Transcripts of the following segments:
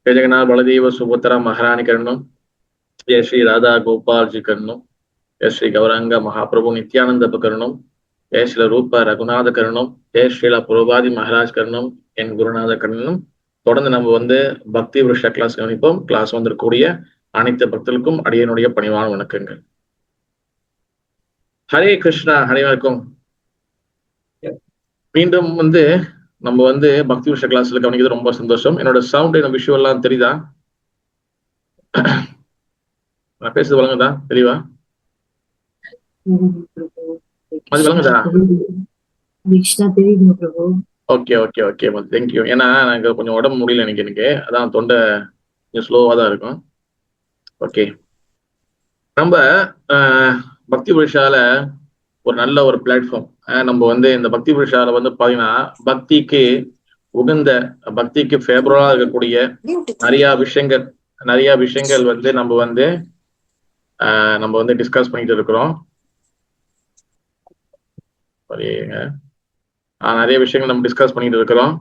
जय जगन्नाथ बलदेव सुभद्रा महारानी करनम। जय श्री राधा गोपाल जी करनम। जय श्री गौरांग महाप्रभु नित्यानंद करनम। जय श्री रूप रघुनाथ करनम। जय श्रीला पुरोபாதி மகாராஜ் கர்ணம் என் குருநாத கர்ணம். தொடர்ந்து நம்ம பக்தி விருஷ கிளாஸ் கவனிப்போம். கிளாஸ் வந்திருக்கக்கூடிய அனைத்து பக்தர்களுக்கும் அடியனுடைய பணிவான வணக்கங்கள். ஹரே கிருஷ்ணா. ஹரே வணக்கம். மீண்டும் நம்ம பக்தி விஷய கிளாஸ்ல கவனிக்கிறது ரொம்ப சந்தோஷம். என்னோட சவுண்ட் என்ன விஷுவல் எல்லாம் தெரியுதா? நான் பேசுறது வழங்குதா? தெளிவா அது வழங்குதா? Okay okay okay thank you. ஏன்னா எனக்கு கொஞ்சம் உடம்பு முடியல எனக்கு அதான் தொண்டை கொஞ்சம் ஸ்லோவா தான் இருக்கும். ஓகே, நம்ம பக்தி விஷால ஒரு நல்ல ஒரு பிளாட்ஃபார்ம். நம்ம இந்த பக்தி விஷால பாத்தீங்கன்னா பக்திக்கு உகந்த, பக்திக்கு ஃபேவரா இருக்கக்கூடிய நிறைய விஷயங்கள் நம்ம டிஸ்கஸ் பண்ணிட்டு இருக்கிறோம். நிறைய விஷயங்கள் நம்ம டிஸ்கஸ் பண்ணிட்டு இருக்கிறோம்.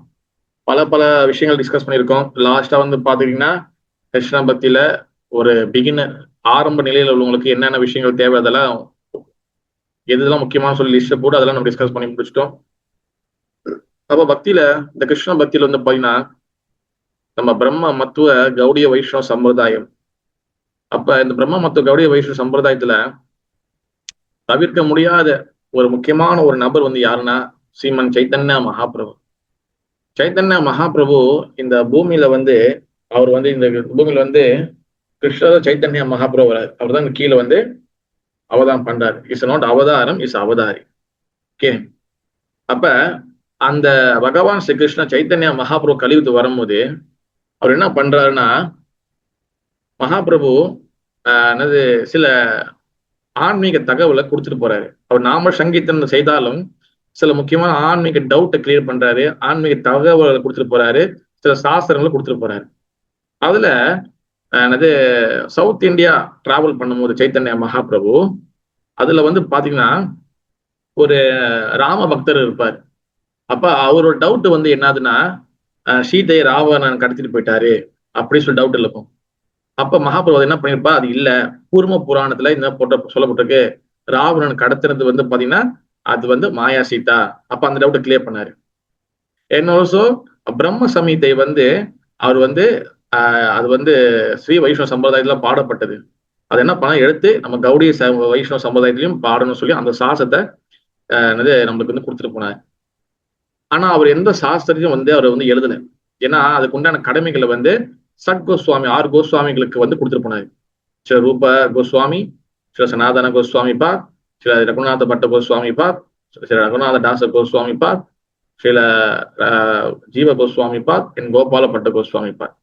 பல விஷயங்கள் டிஸ்கஸ் பண்ணியிருக்கோம். லாஸ்டா பாத்தீங்கன்னா கிருஷ்ண பக்தியில ஒரு பிகினர், ஆரம்ப நிலையில உள்ளவங்களுக்கு என்னென்ன விஷயங்கள் தேவை, அதெல்லாம் எதுலாம் முக்கியமான சொல்லி லிஸ்ட் போட்டு அதெல்லாம் நம்ம டிஸ்கஸ் பண்ணி முடிச்சிட்டோம். அப்ப பக்தியில இந்த கிருஷ்ண பக்தியில பாத்தீங்கன்னா நம்ம பிரம்ம மத்துவ கௌடிய வைஷ்ணவ சம்பிரதாயம். அப்ப இந்த பிரம்ம மத்துவ கௌடிய வைஷ்ணவ சம்பிரதாயத்துல தவிர்க்க முடியாத ஒரு முக்கியமான ஒரு நபர் யாருன்னா ஸ்ரீமன் சைத்தன்ய மகாபிரபு. சைத்தன்ய மகாபிரபு இந்த பூமியில அவர் இந்த பூமியில கிருஷ்ண சைத்தன்ய மகாபிரபு அவர் தான் கீழே அவதாரம் பண்றாரு. இஸ் நாட் அவதாரம், இஸ் அவதாரி. ஓகே, அப்ப அந்த பகவான் ஸ்ரீ கிருஷ்ண சைத்தன்ய மகாபிரபு கலியுகத்து வரும்போது அவர் என்ன பண்றாருன்னா, மகாபிரபு சில ஆன்மீக தகவலை கொடுத்துட்டு போறாரு. அவர் நாம சங்கீதம் செய்தாலும் சில முக்கியமான ஆன்மீக டவுட்டை கிளியர் பண்றாரு, ஆன்மீக தகவல்களை கொடுத்துட்டு போறாரு, சில சாஸ்திரங்களை கொடுத்துட்டு போறாரு. அதுல சவுத் இந்தியா டிராவல் பண்ணும்போது சைத்தன்ய மகாபிரபு அதுல பாத்தீங்கன்னா ஒரு ராம பக்தர் இருப்பார். அப்ப அவரோட டவுட் என்னதுன்னா, சீதையை ராவணன் கடத்திட்டு போயிட்டாரு அப்படின்னு சொல்லி டவுட் இருக்கும். அப்ப மகாபிரபு என்ன பண்ணிருப்பா, அது இல்ல, கூர்ம புராணத்துல இந்த சொல்லப்பட்டிருக்கு, ராவணன் கடத்துறது பாத்தீங்கன்னா அது மாயா சீதா. அப்ப அந்த டவுட்டை கிளியர் பண்ணாரு. அண்ட் ஆல்சோ பிரம்ம சமீதை அவர் அது ஸ்ரீ வைஷ்ணவ சம்பிரதாயத்துல பாடப்பட்டது. அது என்ன பண்ண எடுத்து நம்ம கௌடிய வைஷ்ணவ சம்பிரதாயத்திலையும் பாடணும்னு சொல்லி அந்த சாஸ்திரத்தை நம்மளுக்கு கொடுத்துட்டு போனார். ஆனா அவர் எந்த சாஸ்திரத்தையும் அவர் எழுதல. ஏன்னா அதுக்கு உண்டான கடமைகளை சட் கோஸ்வாமி, 6 கோஸ்வாமிகளுக்கு கொடுத்துட்டு போனாரு. சில ரூப கோஸ்வாமி, சில சனாதன கோஸ்வாமி பாத், சில ரகுநாத பட்ட கோஸ்வாமி பாத், சில ரகுநாத தாச கோஸ்வாமி பாத், சில ஜீவ கோஸ்வாமி பாத், என் கோபால பட்ட கோஸ்வாமி பாத்.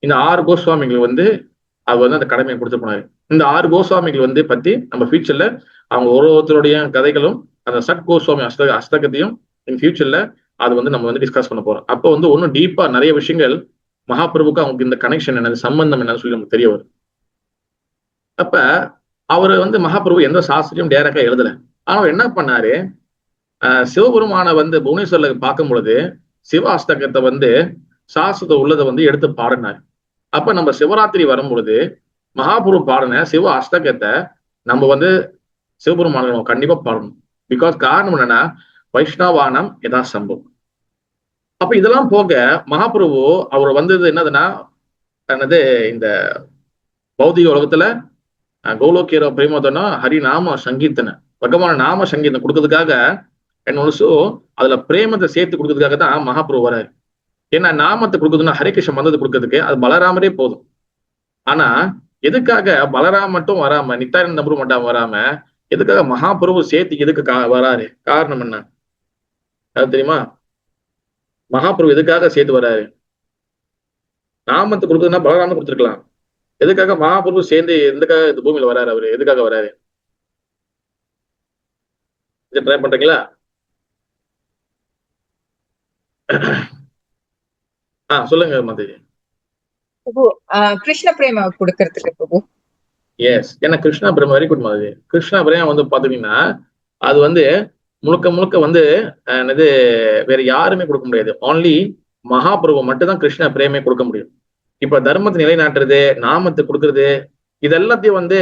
இந்த 6 கோஸ்வாமிகள் அவர் அந்த கடமையை கொடுத்து போனாரு. இந்த 6 கோஸ்வாமிகள் பத்தி நம்ம ஃபியூச்சர்ல அவங்க ஒருத்தருடைய கதைகளும் அந்த சட் கோஸ்வாமி அஸ்தகத்தையும் இன் ஃபியூச்சர்ல அது நம்ம டிஸ்கஸ் பண்ண போறோம். அப்போ ஒன்னும் டீப்பா நிறைய விஷயங்கள் மகாபிரபுக்கு அவங்களுக்கு இந்த கனெக்ஷன் என்னது, சம்பந்தம் என்னன்னு சொல்லி நமக்கு தெரிய வரும். அப்ப அவரு மகாபிரபு எந்த சாஸ்திரியும் டைரக்டா எழுதல. ஆனா அவர் என்ன பண்ணாரு, சிவபெருமான புவனேஸ்வர்ல பார்க்கும் பொழுது சிவ அஸ்தகத்தை சாஸ்திரத்தை உள்ளதை எடுத்து பாடினார். அப்ப நம்ம சிவராத்திரி வரும் பொழுது மகாபிரபு பாடின சிவ அஸ்தகத்தை நம்ம சிவபெருமான நம்ம கண்டிப்பா பாடணும். பிகாஸ் காரணம் என்னன்னா வைஷ்ணவானம் யதா சம்பவம். அப்ப இதெல்லாம் போக மகாபிரபு அவர் என்னதுன்னா இந்த பௌதிக உலகத்துல கௌலோக்கியர பிரேமத்தனா ஹரிநாம சங்கீர்த்தனை, பகவான நாம சங்கீதம் கொடுக்கறதுக்காக என்னோட அதுல பிரேமத்தை சேர்த்து கொடுக்கறதுக்காக தான் மகாபிரபு வராரு. ஏன்னா நாமத்தை கொடுக்குதுன்னா ஹரிகிருஷ்ண மந்தத்தை கொடுக்கறதுக்கு அது பலராமரே போதும். ஆனா எதுக்காக பலராம் மட்டும் வராம, நித்தானந்த நம்பரும் மட்டும் வராம, எதுக்காக மகாபிரபு சேர்த்து எதுக்கு வராரு? காரணம் என்ன அது தெரியுமா? மகாபிரபு எதுக்காக சேர்த்து வராரு? நாமத்தை கொடுக்குதுன்னா பலராம கொடுத்துருக்கலாம். எதுக்காக மகாபிரபு சேர்ந்து எதுக்காக இந்த பூமியில வராரு? அவரு எதுக்காக வராரு? இதை ட்ரை பண்றீங்களா? சொல்லுங்க மாதேஜி. கிருஷ்ண பிரேம கொடுக்கறதுக்கு பிரபு. எஸ், ஏன்னா கிருஷ்ணா பிரேம வெரி குட் மாதேஜி. கிருஷ்ணா பிரேம பாத்தீங்கன்னா அது முழுக்க முழுக்க என்னது வேற யாருமே கொடுக்க முடியாது. ஓன்லி மகாபிரபு மட்டும் தான் கிருஷ்ண பிரேமே கொடுக்க முடியும். இப்ப தர்மத்தை நிலைநாட்டுறது, நாமத்தை கொடுக்கறது, இது எல்லாத்தையும் வந்து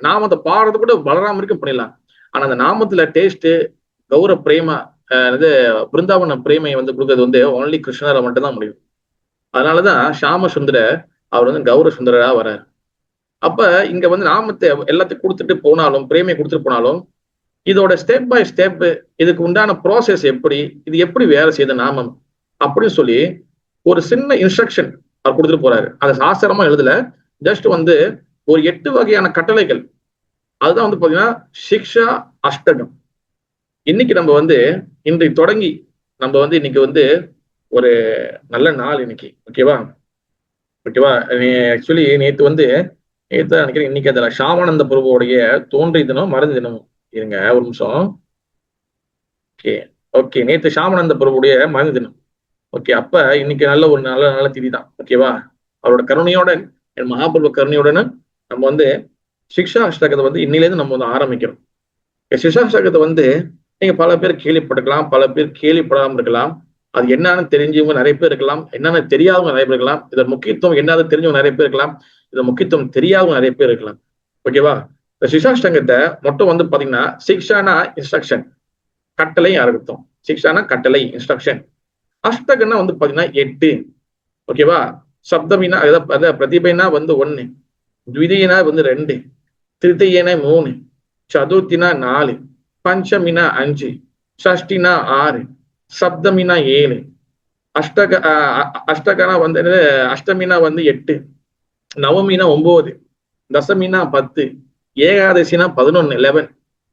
நாமத்தை பாடுறது கூட பலராம வரைக்கும் பண்ணிடலாம். ஆனா அந்த நாமத்துல டேஸ்ட், கௌர பிரேமா, இது பிருந்தாவன பிரேமையை வந்து கொடுக்கறது வந்து ஒன்லி கிருஷ்ணரை மட்டும் தான் முடியும். அதனாலதான் ஷாம சுந்தர அவர் வந்து கௌர சுந்தரரா வர்றாரு. அப்ப இங்க வந்து நாமத்தை எல்லாத்தையும் கொடுத்துட்டு போனாலும், பிரேமையை கொடுத்துட்டு போனாலும், இதோட ஸ்டெப் பை ஸ்டெப், இதுக்கு உண்டான ப்ராசஸ் எப்படி, இது எப்படி வேலை செய்த நாமம் அப்படின்னு சொல்லி ஒரு சின்ன இன்ஸ்ட்ரக்ஷன் அவர் கொடுத்துட்டு போறாரு. அதை சாஸ்திரமா எழுதல, ஜஸ்ட் வந்து ஒரு 8 வகையான கட்டளைகள். அதுதான் வந்து பாத்தீங்கன்னா சிக்ஷா அஷ்டகம். இன்னைக்கு நம்ம வந்து இன்றைக்கு தொடங்கி நம்ம வந்து இன்னைக்கு வந்து ஒரு நல்ல நாள் இன்னைக்கு. ஓகேவா? ஓகேவா? ஆக்சுவலி நேத்து வந்து நினைக்கிறேன் இன்னைக்கு அதுல ஷாமானந்த பிரபுவோடைய தோன்றிய தினம் மறந்து தினம். இருங்க ஒரு நிமிஷம். ஓகே ஓகே, நேத்து ஷாமானந்த பிரபுடைய மறந்து தினம். ஓகே, அப்ப இன்னைக்கு நல்ல ஒரு நல்ல நல்ல திதி தான். ஓகேவா? அவரோட கருணையோட, என் மகாபிரபு கருணையோடனு நம்ம வந்து சிக்ஷா அஷ்டகத்தை வந்து இன்னிலேருந்து நம்ம வந்து ஆரம்பிக்கிறோம். சிக்ஷா அஷ்டகத்தை வந்து நீங்க பல பேர் கேள்விப்பட்டிருக்கலாம், பல பேர் கேள்விப்படாமல் இருக்கலாம். அது என்னன்னு தெரிஞ்சவங்க நிறைய பேர் இருக்கலாம், என்னன்னு தெரியாதவங்க நிறைய பேர் இருக்கலாம். இதன் முக்கியத்துவம் என்னது தெரிஞ்சவங்க நிறைய பேர் இருக்கலாம், இதன் முக்கியத்துவம் தெரியாதவங்க நிறைய பேர் இருக்கலாம். ஓகேவா? இந்த சிக்ஷாஷ்டகத்தை மட்டும் வந்து பாத்தீங்கன்னா சிக்ஷானா இன்ஸ்ட்ரக்ஷன், கட்டளை அர்த்தம். சிக்ஷானா கட்டளை, இன்ஸ்ட்ரக்ஷன். அஷ்டகன்னா வந்து பாத்தீங்கன்னா 8. ஓகேவா? சப்தமினா அதாவது பிரதிபைனா வந்து 1, த்விதீயனா வந்து 2, திருத்தீயனா 3, சதுர்த்தினா 4, பஞ்சமினா 5, ஷஷ்டினா 6, சப்தமினா 7, அஷ்டகனா வந்து அஷ்டமினா வந்து 8, நவமினா 9, தசமினா 10, ஏகாதசினா 11 11,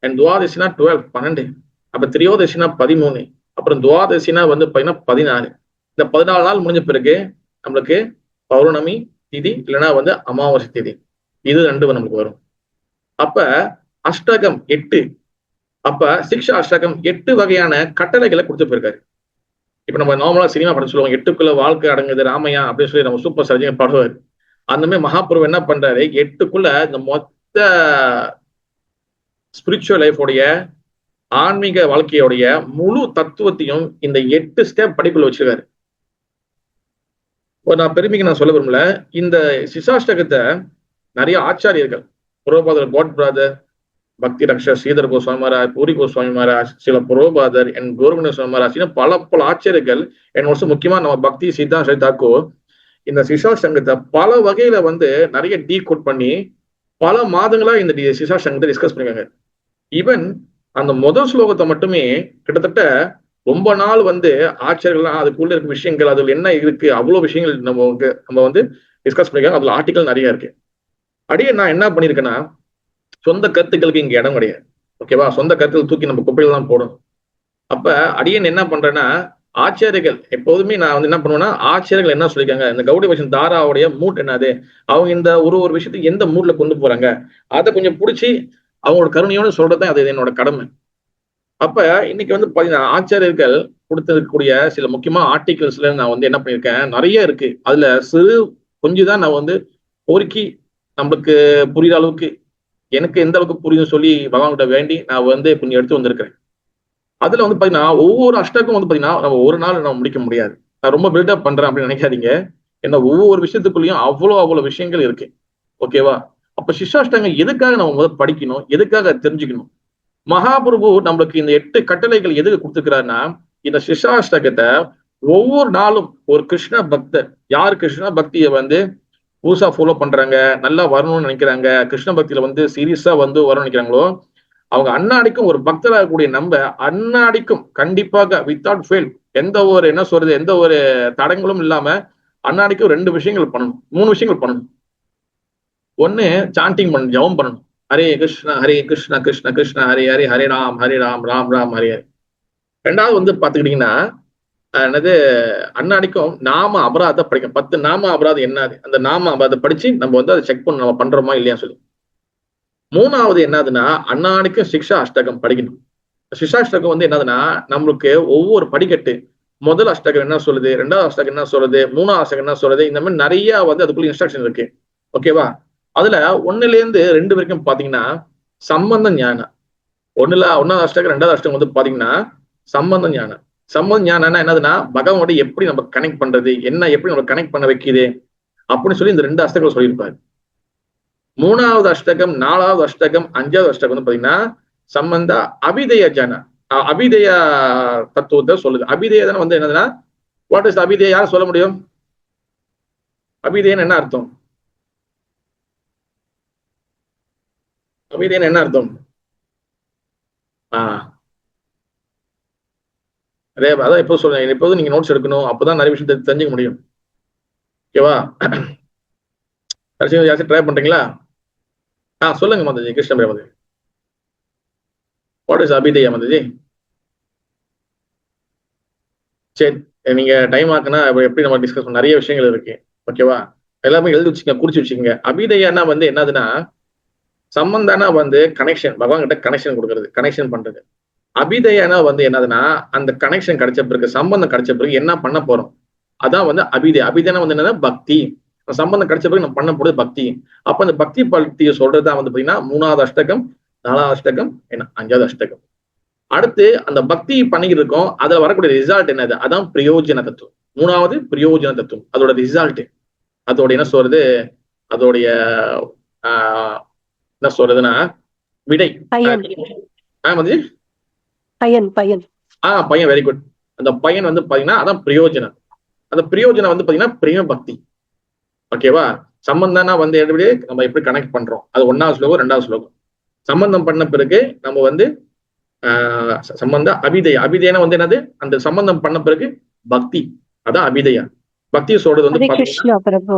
அண்ட் துவாதசினா 12 12, அப்ப திரியோதசினா 13, அப்புறம் துவாதசினா வந்து பாத்தீங்கன்னா 14. இந்த 14 நாள் முடிஞ்ச பிறகு நம்மளுக்கு பௌர்ணமி திதி இல்லைன்னா வந்து அமாவாசை திதி, இது 2 நம்மளுக்கு வரும். அப்ப அஷ்டகம் 8. அப்ப சிக்ஷா அஷ்டகம் 8 வகையான கட்டளைகளை கொடுத்து போயிருக்காரு. இப்ப நம்ம நார்மலா சினிமா படம் சொல்லுவோம், 8க்குள்ள வாழ்க்கை அடங்குது ராமையா அப்படின்னு சொல்லி நம்ம சூப்பர் சர்ஜன் பாடுவார். அந்த மாதிரி மகாபிரபு என்ன பண்றாரு, 8க்குள்ள இந்த மொத்த ஸ்பிரிச்சுவல் லைஃபோடைய, ஆன்மீக வாழ்க்கையோடைய முழு தத்துவத்தையும் இந்த 8 ஸ்டெப் படிப்புல வச்சிருக்காரு. நான் பெருமைக்கு நான் சொல்ல விரும்பல, இந்த சிசாஷ்டகத்தை நிறைய ஆச்சாரியர்கள், புரோபாதர் காட் பிரதர், பக்தி ரக்ஷர் ஸ்ரீதர் கோஸ்வாமி மகாராஜ், பூரி கோஸ்வாமி மகாராஜ், சில புரோபாதர், என் கோர்குண சுவாமி மகாராஜ், பல பல ஆச்சரியர்கள், என் வருஷம் முக்கியமா நம்ம பக்தி சித்தாந்த தாக்கூர் இந்த சிசாஷ்டகத்தை பல வகையில வந்து நிறைய டீ கோட் பண்ணி பல மாதங்களா இந்த சிசாஷ்டகத்தை டிஸ்கஸ் பண்ணிருக்காங்க. ஈவன் அந்த முதல் ஸ்லோகத்தை மட்டுமே கிட்டத்தட்ட ரொம்ப நாள் வந்து ஆச்சரியங்கள்லாம் அதுக்குள்ள இருக்க விஷயங்கள், அதுல என்ன இருக்கு, அவ்வளவு விஷயங்கள் நம்ம வந்து டிஸ்கஸ் பண்ணிருக்காங்க. அதுல ஆர்டிகல் நிறைய இருக்கு. அடியே நான் என்ன பண்ணிருக்கேன்னா, சொந்த கருத்துக்களுக்கு இங்க இடம் கிடையாது. ஓகேவா? சொந்த கருத்துக்கள் தூக்கி நம்ம குப்பையில தான் போடணும். அப்ப அடியன் என்ன பண்றேன்னா, ஆச்சாரியர்கள் எப்போதுமே நான் வந்து என்ன பண்ணுவேன்னா, ஆச்சாரியர்கள் என்ன சொல்லியிருக்காங்க, இந்த கௌடி வைஷ்ணவ தாராவுடைய மூட் என்னது, அவங்க இந்த ஒரு விஷயத்துக்கு எந்த மூட்ல கொண்டு போறாங்க, அதை கொஞ்சம் பிடிச்சி அவங்களோட கருணையோட சொல்றதுதான் அது என்னோட கடமை. அப்ப இன்னைக்கு வந்து பாத்தீங்கன்னா ஆச்சாரியர்கள் கொடுத்திருக்கக்கூடிய சில முக்கியமான ஆர்டிகல்ஸ்ல நான் வந்து என்ன பண்ணியிருக்கேன், நிறைய இருக்கு. அதுல சிறு கொஞ்சம் தான் நான் வந்து பொறுக்கி நம்மளுக்கு புரியுற அளவுக்கு, எனக்கு எந்த அளவுக்கு புரியும் சொல்லி பகவான்கிட்ட வேண்டி நான் வந்து கொஞ்சம் எடுத்து வந்திருக்கிறேன். அதுல வந்து பாத்தீங்கன்னா ஒவ்வொரு அஷ்டகம் வந்து பாத்தீங்கன்னா நம்ம ஒரு நாள் நம்ம முடிக்க முடியாது. நான் ரொம்ப பில்டப் பண்றேன் அப்படின்னு நினைக்காதீங்க. ஏன்னா ஒவ்வொரு விஷயத்துக்குள்ளேயும் அவ்வளவு விஷயங்கள் இருக்கு. ஓகேவா? அப்ப சிஷ்டாஷ்டகம் எதுக்காக நம்ம முதல்ல படிக்கணும், எதுக்காக தெரிஞ்சுக்கணும்? மகாபிரபு நம்மளுக்கு இந்த 8 கட்டளைகள் எதுக்கு கொடுத்துக்கிறாருன்னா, இந்த சிஷ்டாஷ்டகத்தை ஒவ்வொரு நாளும் ஒரு கிருஷ்ண பக்தர், யார் கிருஷ்ண பக்தியை வந்து புதுசா ஃபாலோ பண்றாங்க, நல்லா வரணும்னு நினைக்கிறாங்க, கிருஷ்ண பக்தியில வந்து சீரியஸா வந்து வரணும்னு நினைக்கிறாங்களோ, அவங்க அன்னாடிக்கும் ஒரு பக்தராக கூடிய நம்ம அன்னாடிக்கும் கண்டிப்பாக வித்தவுட் ஃபெயில், எந்த ஒரு என்ன சொல்றது, எந்த ஒரு தடங்களும் இல்லாம அன்னாடிக்கும் 2 விஷயங்கள் பண்ணணும், 3 விஷயங்கள் பண்ணணும். ஒண்ணு சாண்டிங் பண்ணணும், ஜபம் பண்ணணும். ஹரே கிருஷ்ணா கிருஷ்ண கிருஷ்ண ஹரே ஹரே, ஹரே ராம் ராம் ராம் ஹரே ஹரே. 2வது வந்து பாத்துக்கிட்டீங்கன்னா என்னது, அன்னாடிக்கும் நாம அபராதம் படிக்கணும். 10 நாம அபராதம் என்னது, அந்த நாம அபராதம் படிச்சு நம்ம வந்து அதை செக் பண்ணணும், நம்ம பண்றோமா இல்லையா சொல்லி. 3வது என்னதுன்னா, அன்னாடிக்கும் சிக்ஷா அஷ்டகம் படிக்கணும். சிக்ஷா அஷ்டகம் வந்து என்னதுன்னா, நம்மளுக்கு ஒவ்வொரு படிக்கட்டு, முதல் அஷ்டகம் என்ன சொல்லுது, 2வது அஷ்டகம் என்ன சொல்லுது, 3வது அஷ்டகம் என்ன சொல்லுது, இந்த மாதிரி நிறைய வந்து அதுக்குள்ள இன்ஸ்ட்ரக்ஷன் இருக்கு. ஓகேவா? அதுல 1ல இருந்து 2 வரைக்கும் பாத்தீங்கன்னா சம்பந்த ஞானம். 1வது அஷ்டகம் 2வது அஷ்டகம் வந்து பாத்தீங்கன்னா சம்பந்த ஞானம். சம்பந்த ஞானம்னா என்னதுன்னா, பகவானோட எப்படி நம்ம கனெக்ட் பண்றது, என்ன எப்படி நம்ம கனெக்ட் பண்ண வைக்குது, அப்படின்னு சொல்லி இந்த 2 அஷ்டகம் சொல்லியிருப்பாரு. 3வது அஷ்டகம், 4வது அஷ்டகம், 5வது அஷ்டகம் வந்து பாத்தீங்கன்னா சம்பந்த அபிதய ஜன அபிதய தத்துவத்தை சொல்லுது. அபிதய வந்து என்னதுன்னா, வாட் இஸ் அபிதய, யாரும் சொல்ல முடியும்? அபிதயன் என்ன அர்த்தம்? அபிதயன் என்ன அர்த்தம்? அதே அதான் இப்போ சொல்றேன், எப்போதும் நீங்க நோட்ஸ் எடுக்கணும், அப்பதான் நிறைய விஷயம் தெரிஞ்சுக்க முடியும். ஓகேவா? கடைசி யாச்சும் ட்ரை பண்றீங்களா? சொல்லுங்க மாதாஜி. கிருஷ்ண பிரேமதி, வாட் இஸ் அபிதயா மாதாஜி? சரி, நீங்க டைம் ஆக்குனா எப்படி நம்ம டிஸ்கஸ் பண்ண நிறைய விஷயங்கள் இருக்கு. ஓகேவா? எல்லாமே எழுதி வச்சுக்க, குறிச்சு வச்சுக்கோங்க. அபிதயானா வந்து என்னதுன்னா, சம்பந்தானா வந்து கனெக்ஷன், பகவான் கிட்ட கனெக்ஷன் கொடுக்கறது, கனெக்ஷன் பண்றது. அபிதயானா வந்து என்னதுன்னா, அந்த கனெக்ஷன் கிடைச்ச பிறகு, சம்பந்தம் கிடைச்ச பிறகு என்ன பண்ண போறோம், அதான் வந்து அபிதயா. அபிதயானா வந்து என்னன்னா பக்தி. சம்பந்தம் கிடைச்ச பிறகு நம்ம பண்ண போறது பக்தி. அப்ப அந்த பக்தி பக்தியை சொல்றதுதான் வந்து பாத்தீங்கன்னா 3வது அஷ்டகம், 4வது அஷ்டகம், 5வது அஷ்டகம். அடுத்து அந்த பக்தி பண்ணிக்கிட்டு இருக்கோம், அதுல வரக்கூடிய ரிசல்ட் என்னது, அதான் பிரயோஜன தத்துவம். 3வது பிரயோஜன தத்துவம், அதோட ரிசல்ட், அதோட என்ன சொல்றது, அதோடைய என்ன சொல்றதுன்னா விடை. பையன், வெரி குட். அந்த பையன் வந்து பாத்தீங்கன்னா அதான் பிரயோஜனம். அந்த பிரயோஜனம் வந்து பாத்தீங்கன்னா பிரேம பக்தி. ஓகேவா? சம்பந்தம்னா வந்து நம்ம எப்படி கனெக்ட் பண்றோம், அது 1வது ஸ்லோகம் 2வது ஸ்லோகம். சம்பந்தம் பண்ண பிறகு நம்ம வந்து சம்பந்த அபிதயா. அபிதயனா வந்து என்னது, அந்த சம்பந்தம் பண்ண பிறகு பக்தி, அதான் அபிதயா. பக்தி சொல்றது வந்து கிருஷ்ணா பிரபு.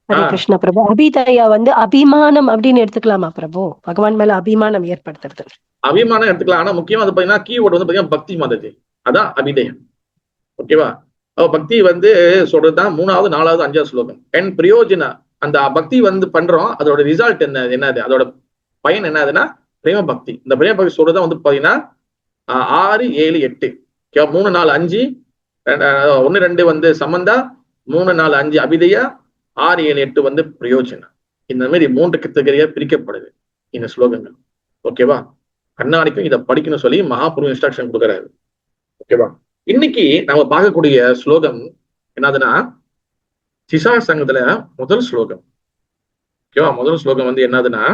ஹரே கிருஷ்ணா பிரபு. அபிதயா வந்து அபிமானம் அப்படின்னு எடுத்துக்கலாமா பிரபு? பகவான் மேல அபிமானம் ஏற்படுத்துறது. அபிமானம் எடுத்துக்கலாம். ஆனா முக்கியமா வந்து பாத்தீங்கன்னா கீவேர்டு வந்து பாத்தீங்கன்னா பக்தி மாதது, அதான் அபிதயம். ஓகேவா? பக்தி வந்து சொல்றதுதான் 3வது 4வது 5வது ஸ்லோகம். அண்ட் பிரயோஜன, அந்த பக்தி வந்து பண்றோம், அதோட ரிசல்ட் என்னது, அதோட பயன் என்னதுன்னா பிரேம பக்தி. இந்த பிரேம பக்தி சொல்றதுதான் வந்து பாத்தீங்கன்னா 6, 7, 8. 3, 4, 5, 1, 2 வந்து சம்பந்தா, 3, 4, 5 அபிதயா, 6, 7, 8 வந்து பிரயோஜனம். இந்த மாதிரி 3 கேட்டகரியா பிரிக்கப்படுது இந்த ஸ்லோகங்கள். ஓகேவா? கண்ணாடிக்கும் இதை படிக்கணும்னு சொல்லி மகாபுரு இன்ஸ்ட்ரக்ஷன் கொடுக்குறாரு. ஓகேவா? இன்னைக்கு நம்ம பார்க்கக்கூடிய ஸ்லோகம் என்னதுன்னா, சிசா சங்கத்துல முதல் ஸ்லோகம். ஓகேவா? முதல் ஸ்லோகம் வந்து என்னதுன்னா,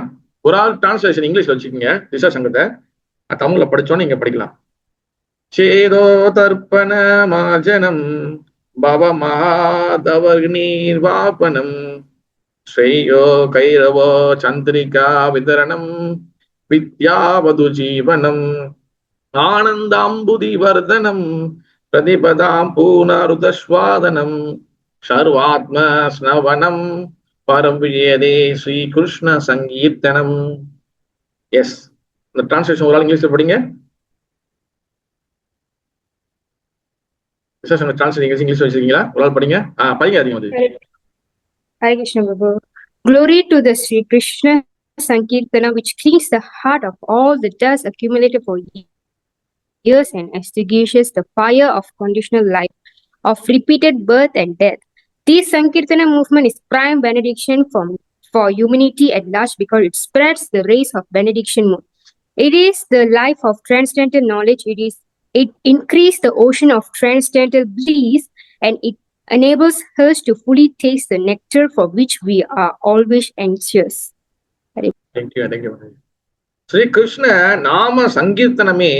ஒரு ஆள் டிரான்ஸ்லேஷன் இங்கிலீஷ்ல வச்சுக்கோங்க. சிசா சங்கத்தை தமிழ்ல படிச்சோன்னு நீங்க படிக்கலாம். சேதோ தர்ப்பண மாஜனம் பவ மகாதவர்நீர்வாபனம் ஸ்ரேயோ கைரவோ சந்திரிகா விதரணம் வித்யாவது ஜீவனம் ஆனந்தாம்புதி வர்தனம் பிரதிபதாம் பூனருதஸ்வாதனம் சர்வாத்ம ஸ்னவனம் பரம் விஜயதே ஸ்ரீ கிருஷ்ண சங்கீர்த்தனம். எஸ், இந்த டிரான்ஸ்லேஷன் ஒரு ஆள் இங்கிலீஷ்ல படிங்க. இங்கிலீஷ் வச்சிருக்கீங்களா? ஒரு ஆள் படிங்க. படிங்க அதிகம் வந்து. Hare Krishna Prabhu. Glory to the Sri Krishna Sankirtana, which cleans the heart of all the dust accumulated for years and extinguishes the fire of conditional life, of repeated birth and death. This Sankirtana movement is prime benediction for humanity at large because it spreads the rays of benediction moon. It is the life of transcendental knowledge. It increases the ocean of transcendental bliss, and it enables us to fully taste the nectar for which we are always anxious. Thank you. Sri Krishna நாம சங்கீர்த்தனமே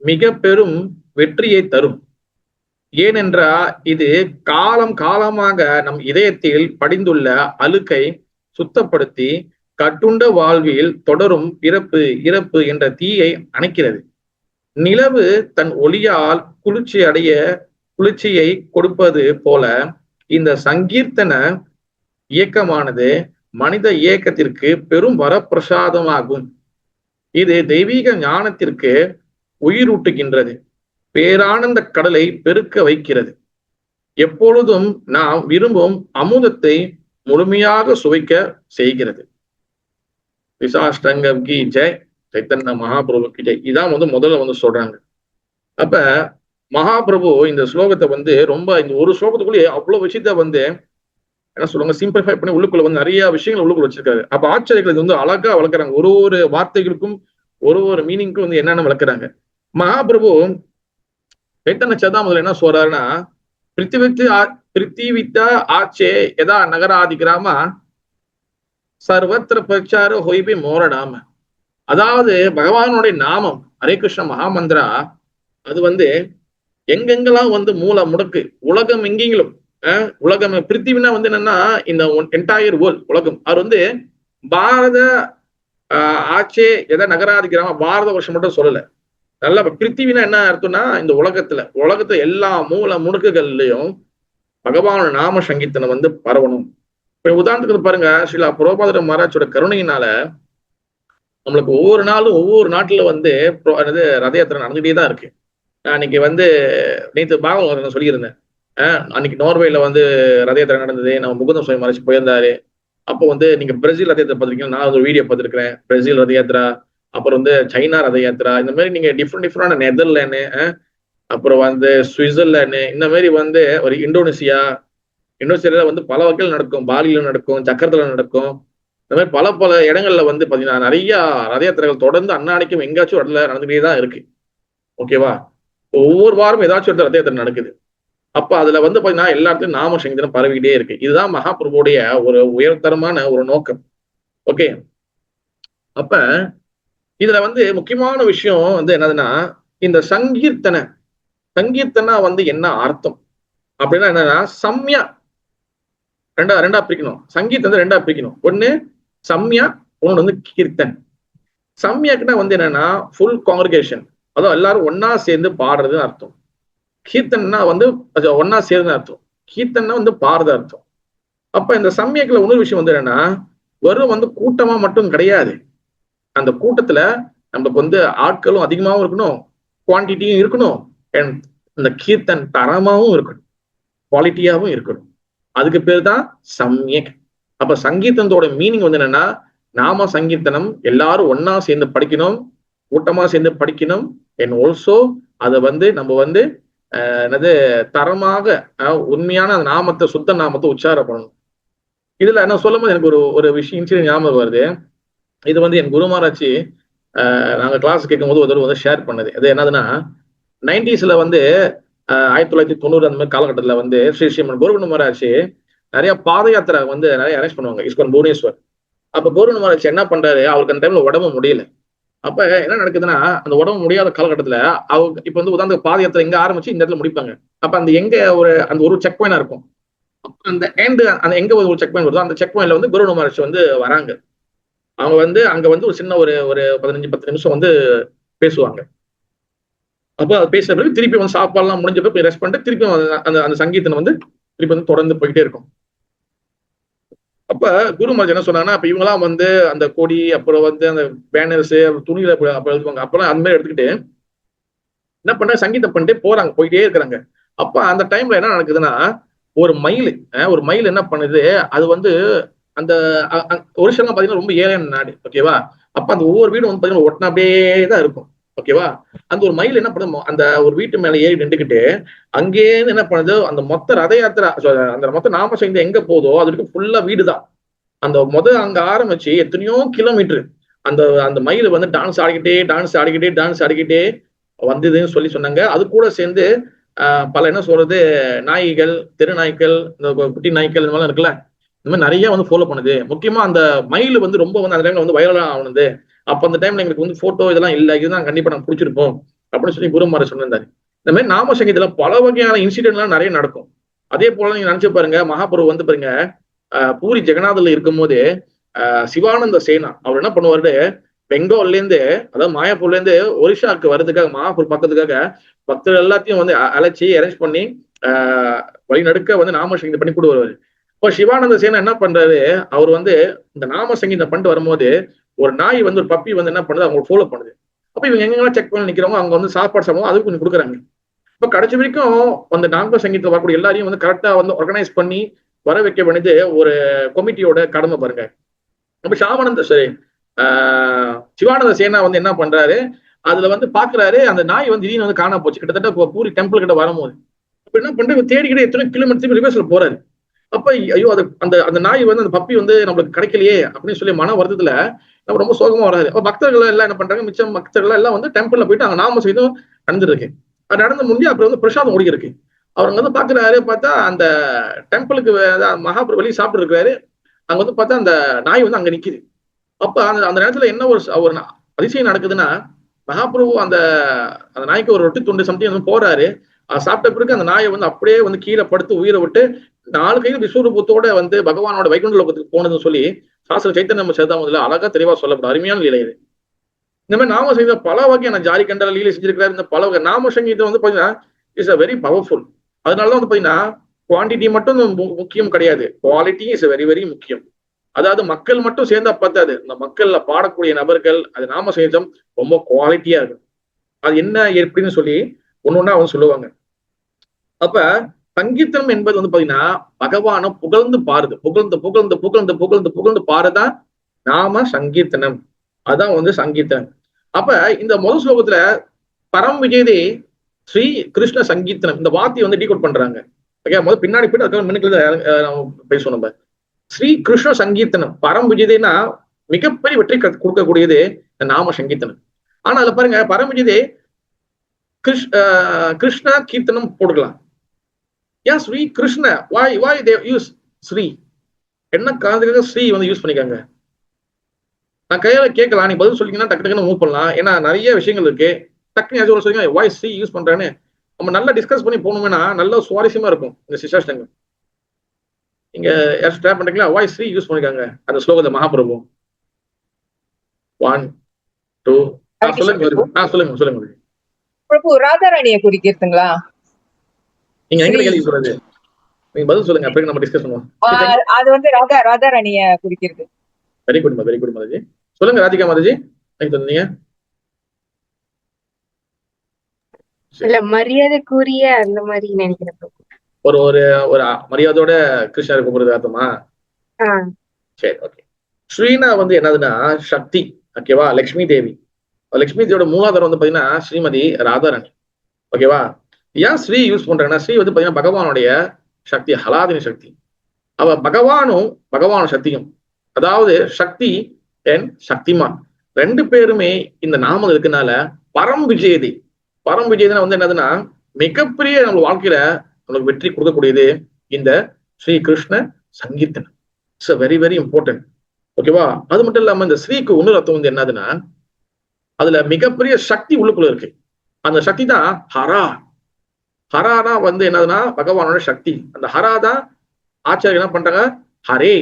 மிக பெரும் வெற்றியை தரும். ஏனென்றா இது காலம் காலமாக நம் இதயத்தில் படிந்துள்ள அழுக்கை சுத்தப்படுத்தி கட்டுண்ட வாழ்வில் தொடரும் பிறப்பு இறப்பு என்ற தீயை அணைக்கிறது. நிலவு தன் ஒளியால் குளிர்ச்சியை கொடுப்பது போல இந்த சங்கீர்த்தன இயக்கமானது மனித இயக்கத்திற்கு பெரும் வரப்பிரசாதமாகும். இது தெய்வீக ஞானத்திற்கு உயிரூட்டுகின்றது, பேரானந்த கடலை பெருக்க வைக்கிறது. எப்பொழுதும் நாம் விரும்பும் அமுதத்தை முழுமையாக சுவைக்க செய்கிறது. விசாஷ்டங்கம் கி ஜெய், சைத்தன்ய மகாபிரபு கி ஜெய். இதான் வந்து முதல்ல வந்து சொல்றாங்க. அப்ப மகாபிரபு இந்த ஸ்லோகத்தை வந்து ரொம்ப, இந்த ஒரு ஸ்லோகத்துக்குள்ளேயே அவ்வளவு விஷயத்த வந்து என்ன சொல்லுவாங்க, சிம்பிளிஃபை பண்ணி உள்ளுக்குள்ள வந்து நிறைய விஷயங்கள் உள்ளுக்குள்ள வச்சிருக்காரு. அப்ப ஆச்சரியங்கள் வந்து அழகா வளர்க்குறாங்க. ஒரு வார்த்தைகளுக்கும் ஒரு மீனிங்க்கும் வந்து என்னென்ன வளர்க்குறாங்க. மகாபிரபு சைத்தன்ய சதாமதுல என்ன சொல்றாருன்னா, பிருத்திவிக்கு பிருத்திவித்தா ஆச்சே எதா நகராதி கிராம சர்வத்திர பிரச்சார ஹொய்பி மோரடாம. அதாவது பகவானுடைய நாமம் ஹரே கிருஷ்ண மகாமந்திரா அது வந்து எங்கெங்கெல்லாம் வந்து மூல முடக்கு உலகம் எங்கெங்கிலும் உலகம் பிருத்திவினா வந்து என்னன்னா இந்த என்டையர் வேர்ல்ட் உலகம். அவர் வந்து பாரத ஆச்சே எதை நகராதி கிராம பாரத வருஷம் மட்டும் சொல்லல. நல்லா பிருத்திவினா என்ன அர்த்தம்னா இந்த உலகத்துல எல்லா மூல முடுக்குகள்லயும் பகவானோட நாம சங்கீர்த்தனம் வந்து பரவணும். இப்ப உதாரணத்துக்கு பாருங்க, ஸ்ரீலா பிரபுபாதர் மகாராஜோட கருணையினால நம்மளுக்கு ஒவ்வொரு நாளும் ஒவ்வொரு நாட்டுல வந்து ரத யாத்திரை நடந்துகிட்டே தான் இருக்கு. அன்னைக்கு வந்து நேற்று பாகம் சொல்லியிருந்தேன், அன்னைக்கு நோர்வேல வந்து ரத யாத்திரை நடந்தது. நம்ம முகுந்த சுவாமி மறைச்சு போயிருந்தாரு. அப்போ வந்து நீங்க பிரேசில் ரத யாத்திரை பார்த்துருக்கீங்க, நான் ஒரு வீடியோ பார்த்துருக்கிறேன். பிரேசில் ரத யாத்திரா, அப்புறம் வந்து சைனா ரத யாத்திரா, இந்த மாதிரி நீங்க டிஃப்ரெண்டான நெதர்லாந்து, அப்புறம் வந்து சுவிட்சர்லாந்து, இந்த மாதிரி வந்து ஒரு இந்தோனேசியால வந்து பல வகைகள் நடக்கும். பாலியில நடக்கும், சக்கரத்துல நடக்கும். இந்த மாதிரி பல இடங்கள்ல வந்து பாத்தீங்கன்னா நிறைய ரத யாத்திரைகள் தொடர்ந்து அன்னாடிக்கும் எங்காச்சும் இடத்துல நடந்துகிட்டே தான் இருக்கு. ஓகேவா? ஒவ்வொரு வாரம் ஏதாச்சும் இடத்துல ரத யாத்திரை நடக்குது. அப்ப அதுல வந்து பாத்தீங்கன்னா எல்லா இடத்துலயும் நாம சங்கீதம் பரவிக்கிட்டே இருக்கு. இதுதான் மகாபிரபுடைய ஒரு உயர்தரமான ஒரு நோக்கம். ஓகே, அப்ப இதுல வந்து முக்கியமான விஷயம் வந்து என்னதுன்னா, இந்த சங்கீர்த்தனா வந்து என்ன அர்த்தம் அப்படின்னா என்னன்னா, சம்யா ரெண்டா பிரிக்கணும். சங்கீதம் ரெண்டா பிரிக்கணும். ஒண்ணு சம்யா, ஒண்ணு வந்து கீர்த்தன். சம்யாக்குன்னா வந்து என்னன்னா ஃபுல் காங்கிரிகேஷன், அதாவது எல்லாரும் ஒன்னா சேர்ந்து பாடுறதுன்னு அர்த்தம். கீர்த்தன்னா வந்து ஒன்னா சேர்ந்து அர்த்தம். கீர்த்தன்னா வந்து பாடுறது அர்த்தம். அப்ப இந்த சம்யக்குல இன்னொரு விஷயம் வந்து என்னன்னா, வெறும் வந்து கூட்டமா மட்டும் கிடையாது. அந்த கூட்டத்துல நமக்கு வந்து ஆட்களும் அதிகமாகவும் இருக்கணும், குவான்டிட்டியும் இருக்கணும், அண்ட் இந்த கீர்த்தன் தரமாவும் இருக்கணும், குவாலிட்டியாவும் இருக்கணும். அதுக்கு பேர் தான் சம்யக். அப்ப சங்கீர்த்தனத்தோட மீனிங் வந்து என்னன்னா, நாம சங்கீர்த்தனம் எல்லாரும் ஒன்னா சேர்ந்து படிக்கணும், கூட்டமா சேர்ந்து படிக்கணும். அண்ட் ஆல்சோ அதை வந்து நம்ம வந்து என்னது தரமாக உண்மையான அந்த நாமத்தை, சுத்த நாமத்தை உச்சாரம் பண்ணணும். இதுல என்ன சொல்லும் போது எனக்கு ஒரு விஷயம் ஞாபகம் வருது. இது வந்து என் குரு மகாராஜ் நாங்க கிளாஸ் கேட்கும் போது ஒரு வந்து ஷேர் பண்ணது. அது என்னதுன்னா, 90s வந்து 1990 அந்த மாதிரி காலகட்டத்தில் வந்து ஸ்ரீ ஸ்ரீமன் கோருகுண மகாராஜ் நிறைய பாத யாத்திரை வந்து நிறைய அரேஞ்ச் பண்ணுவாங்க இஸ்கான் புவனேஸ்வர். அப்ப கோருகுண மகாராஜ் என்ன பண்றாரு, அவருக்கு அந்த டைம்ல உடம்பு முடியல. அப்ப என்ன நடக்குதுன்னா, அந்த உடம்பு முடியாத காலகட்டத்துல அவங்க இப்ப வந்து உதாரண பாத யாத்திரை எங்க ஆரம்பிச்சு இந்த இடத்துல முடிப்பாங்க. அப்ப அந்த எங்க அந்த ஒரு செக் பாயிண்டா இருக்கும். அந்த அந்த எங்க ஒரு செக் பாயிண்ட் வருதோ அந்த செக் பாயிண்ட்ல வந்து கோருகுண மகாராஜ் வந்து வராங்க. அவங்க வந்து அங்க வந்து ஒரு சின்ன ஒரு 15-10 நிமிஷம் வந்து பேசுவாங்க. அப்போ அது பேசுற பிறகு திருப்பி வந்து சாப்பாடுலாம் முடிஞ்ச போய் ரெஸ்ட் பண்ணிட்டு திருப்பி அந்த சங்கீதம் வந்து திருப்பி வந்து தொடர்ந்து போயிட்டே இருக்கும். அப்ப குரு மகாராஜ் என்ன சொன்னாங்கன்னா, அப்ப இவங்கெல்லாம் வந்து அந்த கொடி, அப்புறம் வந்து அந்த பேனர்ஸ், துணியில அப்ப எழுதுவாங்க. அப்பெல்லாம் அந்த மாதிரி எடுத்துக்கிட்டு என்ன பண்றாங்க, சங்கீதம் பண்ணிட்டு போறாங்க, போயிட்டே இருக்கிறாங்க. அப்ப அந்த டைம்ல என்ன நடக்குதுன்னா, ஒரு மயில் என்ன பண்ணுது, அது வந்து அந்த ஒரிஷாலாம் பாத்தீங்கன்னா ரொம்ப ஏழையான நாடு. ஓகேவா? அப்ப அந்த ஒவ்வொரு வீடும் வந்து பாத்தீங்கன்னா ஒட்டினாப்பே தான் இருக்கும். ஓகேவா? அந்த ஒரு மயில் என்ன பண்ணுது, அந்த ஒரு வீட்டு மேல ஏறி நின்றுக்கிட்டு அங்கேருந்து என்ன பண்ணுது, அந்த மொத்த ரத யாத்திரை, அந்த மொத்த நாம சங்கீதம் எங்க போதோ அதுக்கு ஃபுல்லா வீடு தான். அந்த அங்க ஆரம்பிச்சு எத்தனையோ கிலோமீட்டர் அந்த அந்த மயில் வந்து டான்ஸ் ஆடிக்கிட்டே வந்ததுன்னு சொன்னாங்க. அது கூட சேர்ந்து பல என்ன சொல்றது, நாய்கள், தெரு நாய்கள், இந்த குட்டி நாய்கள் இந்த மாதிரி இருக்குல்ல, இந்த மாதிரி நிறைய வந்து ஃபாலோ பண்ணுது. முக்கியமா அந்த மயில் வந்து ரொம்ப வந்து அந்த டைம்ல வந்து வைரலா ஆனது. அப்ப அந்த டைம்ல எங்களுக்கு வந்து போட்டோ இதெல்லாம் இல்லை, இதுதான் கண்டிப்பா நாங்க பிடிச்சிருப்போம் அப்படின்னு சொல்லி குரு மகாராஜ் சொன்னாரு. இந்த மாதிரி நாம சங்கீதத்துல பல வகையான இன்சிடென்ட் எல்லாம் நிறைய நடக்கும். அதே போல நீங்க நினைச்சு பாருங்க, மகாபிரபு வந்து பாருங்க பூரி ஜெகநாதர்ல இருக்கும் போது சிவானந்த சேனா அவர் என்ன பண்ணுவாரு, பெங்கால்ல இருந்து, அதாவது மாயாப்பூர்ல இருந்து ஒரிஷாவுக்கு வர்றதுக்காக, மகாபூர் பக்கத்துக்காக பக்தர்கள் எல்லாத்தையும் வந்து அழைச்சி அரேஞ்ச் பண்ணி வழிநடுக்க வந்து நாம சங்கீதம் பண்ணி கொண்டு வருவாரு. இப்போ சிவானந்த சேனா என்ன பண்றாரு, அவர் வந்து இந்த நாம சங்கீதம் பண்ணிட்டு வரும்போது ஒரு நாய் வந்து ஒரு பப்பி வந்து என்ன பண்ணுது, அவங்க ஃபாலோ பண்ணுது. அப்ப இவங்க எங்கெல்லாம் செக் பண்ணி நிக்கிறவங்க அங்க வந்து சாப்பாடு சாப்பிடுவோம், அதுக்கு கொஞ்சம் கொடுக்குறாங்க. இப்ப கடைசி வரைக்கும் அந்த நாம சங்கீதத்தில் வரக்கூடிய எல்லாரையும் வந்து கரெக்டா வந்து ஆர்கனைஸ் பண்ணி வர வைக்க வேண்டியது ஒரு கமிட்டியோட கடமை பாருங்க. அப்ப சிவானந்த சேனா வந்து என்ன பண்றாரு, அதுல வந்து பாக்குறாரு அந்த நாய் வந்து திடீர்னு வந்து காணா போச்சு. கிட்டத்தட்ட பூரி டெம்பிள் கிட்ட வரும்போது அப்ப என்ன பண்றாரு, தேடிக்கிட்டே எத்தனை கிலோமீட்டர் ரிவர்ஸ்ல போறாரு. அப்ப ஐயோ அது அந்த நாய் வந்து அந்த பப்பி வந்து நம்மளுக்கு கிடைக்கலையே அப்படின்னு சொல்லி மன வருத்தத்துல நம்ம ரொம்ப சோகமா வராது. அப்ப பக்தர்கள் எல்லாம் என்ன பண்றாங்க, மிச்சம் பக்தர்கள் எல்லாம் வந்து டெம்பிள்ல போயிட்டு அங்க நாம செய்தும் நடந்துருக்கு. அது நடந்து முடிஞ்சு அப்புறம் வந்து பிரசாதம் ஓடி இருக்கு. அவர் வந்து பாக்குறாரு, பார்த்தா அந்த டெம்பிளுக்கு மகாபிரபு வெளியே சாப்பிட்டு இருக்காரு. அங்க வந்து பார்த்தா அந்த நாய் வந்து அங்க நிக்குது. அப்ப அந்த அந்த நேரத்துல என்ன ஒரு அதிசயம் நடக்குதுன்னா, மகாபிரபு அந்த அந்த நாய்க்கு ஒரு ரொட்டி துண்டு சம்திங் வந்து போறாரு. சாப்பிட்ட பிறகு அந்த நாயை வந்து அப்படியே வந்து கீழே படுத்து உயிரை விட்டு 4 கையில் விஸ்வரூபத்தோட வந்து பகவானோட வைகுண்ட லோகத்துக்கு போனதுன்னு சொல்லி சாஸ்திர சைத்தன்ய சரிதாமத்துல அழகா தெளிவா சொல்லப்படும். அருமையான லீலை இது. இந்த மாதிரி நாம செய்த பல வகையான ஜாரி கண்டல லீலை செஞ்சிருக்கிறாரு. இந்த பல வகை நாம சங்கீதம் வந்து பாத்தீங்கன்னா இஸ் அ வெரி பவர்ஃபுல். அதனாலதான் வந்து பாத்தீங்கன்னா குவான்டிட்டி மட்டும் முக்கியம் கிடையாது, குவாலிட்டி இஸ் வெரி வெரி முக்கியம். அதாவது மக்கள் மட்டும் சேர்ந்தா பார்த்தாது, இந்த மக்கள்ல பாடக்கூடிய நபர்கள் அது நாம சங்கீதம் ரொம்ப குவாலிட்டியா இருக்கும். அது என்ன எப்படின்னு சொல்லி ஒன்னொன்னா அவங்க சொல்லுவாங்க. அப்ப சங்கீதம் என்பது வந்து பாத்தீங்கன்னா பகவானை புகழ்ந்து பாருது, புகழ்ந்து புகழ்ந்து புகழ்ந்து புகழ்ந்து புகழ்ந்து பாருதான் நாம சங்கீர்த்தனம். அதான் வந்து சங்கீதம். அப்ப இந்த முதல் ஸ்லோகத்துல பரம் விஜயதே ஸ்ரீ கிருஷ்ண சங்கீர்த்தனம் இந்த வார்த்தையை வந்து டீகோட் பண்றாங்க. முதல் பின்னாடி போயிட்டு அதுக்கு மின்னுக்கு பேசுவோம். நம்ம ஸ்ரீ கிருஷ்ண சங்கீர்த்தனம் பரம் விஜயதேனா மிகப்பெரிய வெற்றி கொடுக்கக்கூடியது இந்த நாம சங்கீர்த்தனம். ஆனா அதுல பாருங்க பரம் விஜயதே கிருஷ்ண கீர்த்தனம் போட்டுக்கலாம். ஏன் ஸ்ரீ கிருஷ்ண வாய் தே யூஸ் ஸ்ரீ, என்ன காரணத்துக்காக ஸ்ரீ வந்து யூஸ் பண்ணிக்காங்க? நான் கையில கேட்கலாம், நீ பதில் சொல்லிங்கன்னா டக்கு டக்குன்னு மூவ் பண்ணலாம். ஏன்னா நிறைய விஷயங்கள் இருக்கு. டக்குன்னு சொல்லுங்க வாய் ஸ்ரீ யூஸ் பண்றேன்னு நம்ம நல்லா டிஸ்கஸ் பண்ணி போகணும்னா நல்ல சுவாரஸ்யமா இருக்கும் இந்த சிசாஷ்டங்கள். நீங்க யாரும் ட்ரை பண்றீங்களா? வாய் ஸ்ரீ யூஸ் பண்ணிக்காங்க அந்த ஸ்லோகத்தை மகாபிரபு. 1 2 சொல்லுங்க சொல்லுங்க. பிரபு ராதாராணியை குறிக்கிறதுங்களா? நீங்க எங்க கேள்வி சொல்றது, நீங்க பதில் சொல்லுங்க, அப்படி நம்ம டிஸ்கஸ் பண்ணுவோம். அது வந்து ராதாராணிய குறிக்கிறது. Very good Mataji. சொல்லுங்க ராதிகா மாதாஜி, நீங்க சொன்னீங்க. இல்ல மரியாதைக்குரிய அந்த மாதிரி நினைக்கிறேன். ஒரு ஒரு ஒரு மரியாதையோட கிருஷ்ணரை கூப்பிடுறது அர்த்தமா? சரி, ஓகே. ஸ்ரீனா வந்து என்னதுன்னா சக்தி, ஓகேவா? லட்சுமி தேவி. லட்சுமி தேவியோட மூலாதாரம் வந்து பாத்தீங்கன்னா ஸ்ரீமதி ராதாராணி, ஓகேவா? ஏன் ஸ்ரீ யூஸ் பண்றாங்கன்னா ஸ்ரீ வந்து பாத்தீங்கன்னா பகவானுடைய சக்தி, ஹலாதினி சக்தி. அவ பகவானும் சக்தியும், அதாவது சக்தி அண்ட் சக்திமான் ரெண்டு பேருமே இந்த நாமம் இருக்கனால பரம் விஜயதி. பரம் விஜயதினா வந்து என்னதுன்னா மிகப்பெரிய நம்ம வாழ்க்கையில நம்மளுக்கு வெற்றி கொடுக்கக்கூடியது இந்த ஸ்ரீ கிருஷ்ண சங்கீர்த்தனம். இட்ஸ் வெரி வெரி இம்பார்ட்டன்ட், ஓகேவா? அது மட்டும் இல்லாம இந்த ஸ்ரீக்கு இன்னொரு அர்த்தம் வந்து என்னதுன்னா அதுல மிகப்பெரிய சக்தி உள்ளுக்குள்ள இருக்கு. அந்த சக்தி தான் ஹரா. ஹரானா வந்து என்னதுன்னா பகவானோட சக்தி. அந்த ஹரா தான் ஆச்சாரியர் என்ன பண்றாங்க, ஹரே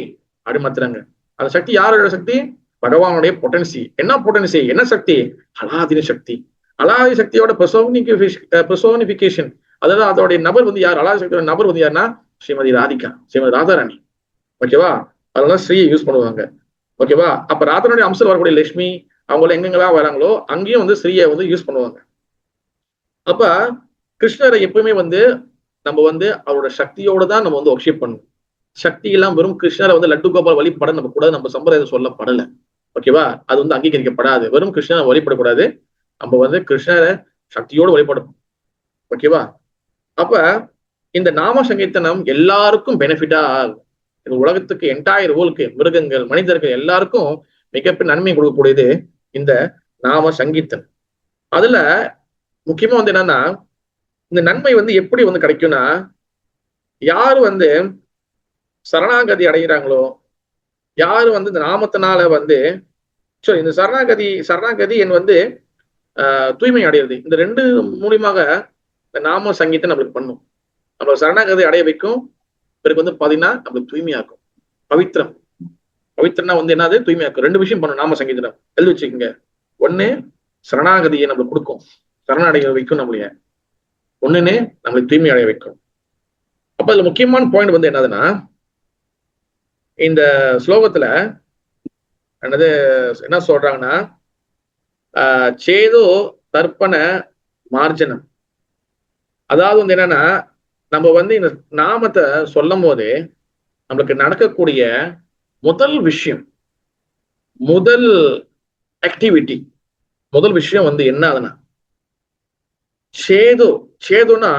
அப்படி மாத்துறாங்க. அந்த சக்தி யாரோட சக்தி? பகவானுடைய பொட்டன்சி. என்ன பொட்டன்சி, என்ன சக்தி? ஹலாதின சக்தி. அலாதி சக்தியோட பெர்சோனிபிகேஷன், அதாவது அதோடைய நபர் வந்து யார்? அலாதி சக்தியோட நபர் வந்து யாருன்னா ஸ்ரீமதி ராதிகா, ஸ்ரீமதி ராதாராணி, ஓகேவா? அதெல்லாம் ஸ்ரீ யூஸ் பண்ணுவாங்க, ஓகேவா? அப்ப ராதாராணி அம்சம் வரக்கூடிய லட்சுமி அவங்கள எங்கெங்கெல்லாம் வராங்களோ அங்கேயும் வந்து ஸ்ரீயை வந்து யூஸ் பண்ணுவாங்க. அப்ப கிருஷ்ணரை எப்பவுமே வந்து நம்ம வந்து அவரோட சக்தியோட தான் நம்ம வந்து ஒர்ஷிப் பண்ணணும். சக்தி எல்லாம் வெறும் கிருஷ்ணரை வந்து லட்டு கோபால் வழிபட நம்ம கூட நம்ம சம்பிரதாயம் சொல்லப்படலை, ஓகேவா? அது வந்து அங்கீகரிக்கப்படாது. வெறும் கிருஷ்ணரை வழிபடக்கூடாது, நம்ம வந்து கிருஷ்ணரை சக்தியோடு வழிபடணும், ஓகேவா? அப்ப இந்த நாம சங்கீர்த்தனம் எல்லாருக்கும் பெனிஃபிட்டா ஆகும். இந்த உலகத்துக்கு என்டையர் வேர்ல்டுக்கு, மிருகங்கள் மனிதர்கள் எல்லாருக்கும் மிகப்பெரிய நன்மை கொடுக்கக்கூடியது இந்த நாம சங்கீர்த்தனம். அதுல முக்கியமா வந்து என்னன்னா இந்த நன்மை வந்து எப்படி வந்து கிடைக்கும்னா யாரு வந்து சரணாகதி அடைகிறாங்களோ, யாரு வந்து இந்த நாமத்தினால வந்து இந்த சரணாகதி என் வந்து தூய்மை அடையிறது, இந்த ரெண்டு மூலியமாக இந்த நாம சங்கீதம் நம்மளுக்கு பண்ணும். நம்ம சரணாகதி அடைய வைக்கும், பிறகு வந்து பாத்தீங்கன்னா நம்மளுக்கு தூய்மையாக்கும். பவித்திரம்னா வந்து என்னது? தூய்மையாக்கும். ரெண்டு விஷயம் பண்ணும் நாம சங்கீதம், எழுதி வச்சுக்கோங்க. ஒண்ணு சரணாகதியை நம்மளுக்கு கொடுக்கும், சரணடைய வைக்கும் நம்மளைய. ஒண்ணுன்னு நம்மளுக்கு தூய்மை அடைய வைக்கும். அப்ப அதுல முக்கியமான பாயிண்ட் வந்து என்னதுன்னா இந்த ஸ்லோகத்துல என்ன சொல்றாங்கன்னா சேதோ தர்ப்பண மார்ஜனம். அதாவது வந்து என்னன்னா நம்ம வந்து இந்த நாமத்தை சொல்லும் போது நம்மளுக்கு நடக்கக்கூடிய முதல் விஷயம், முதல் ஆக்டிவிட்டி, முதல் விஷயம் வந்து என்ன ஆகுதுன்னா சேதுனா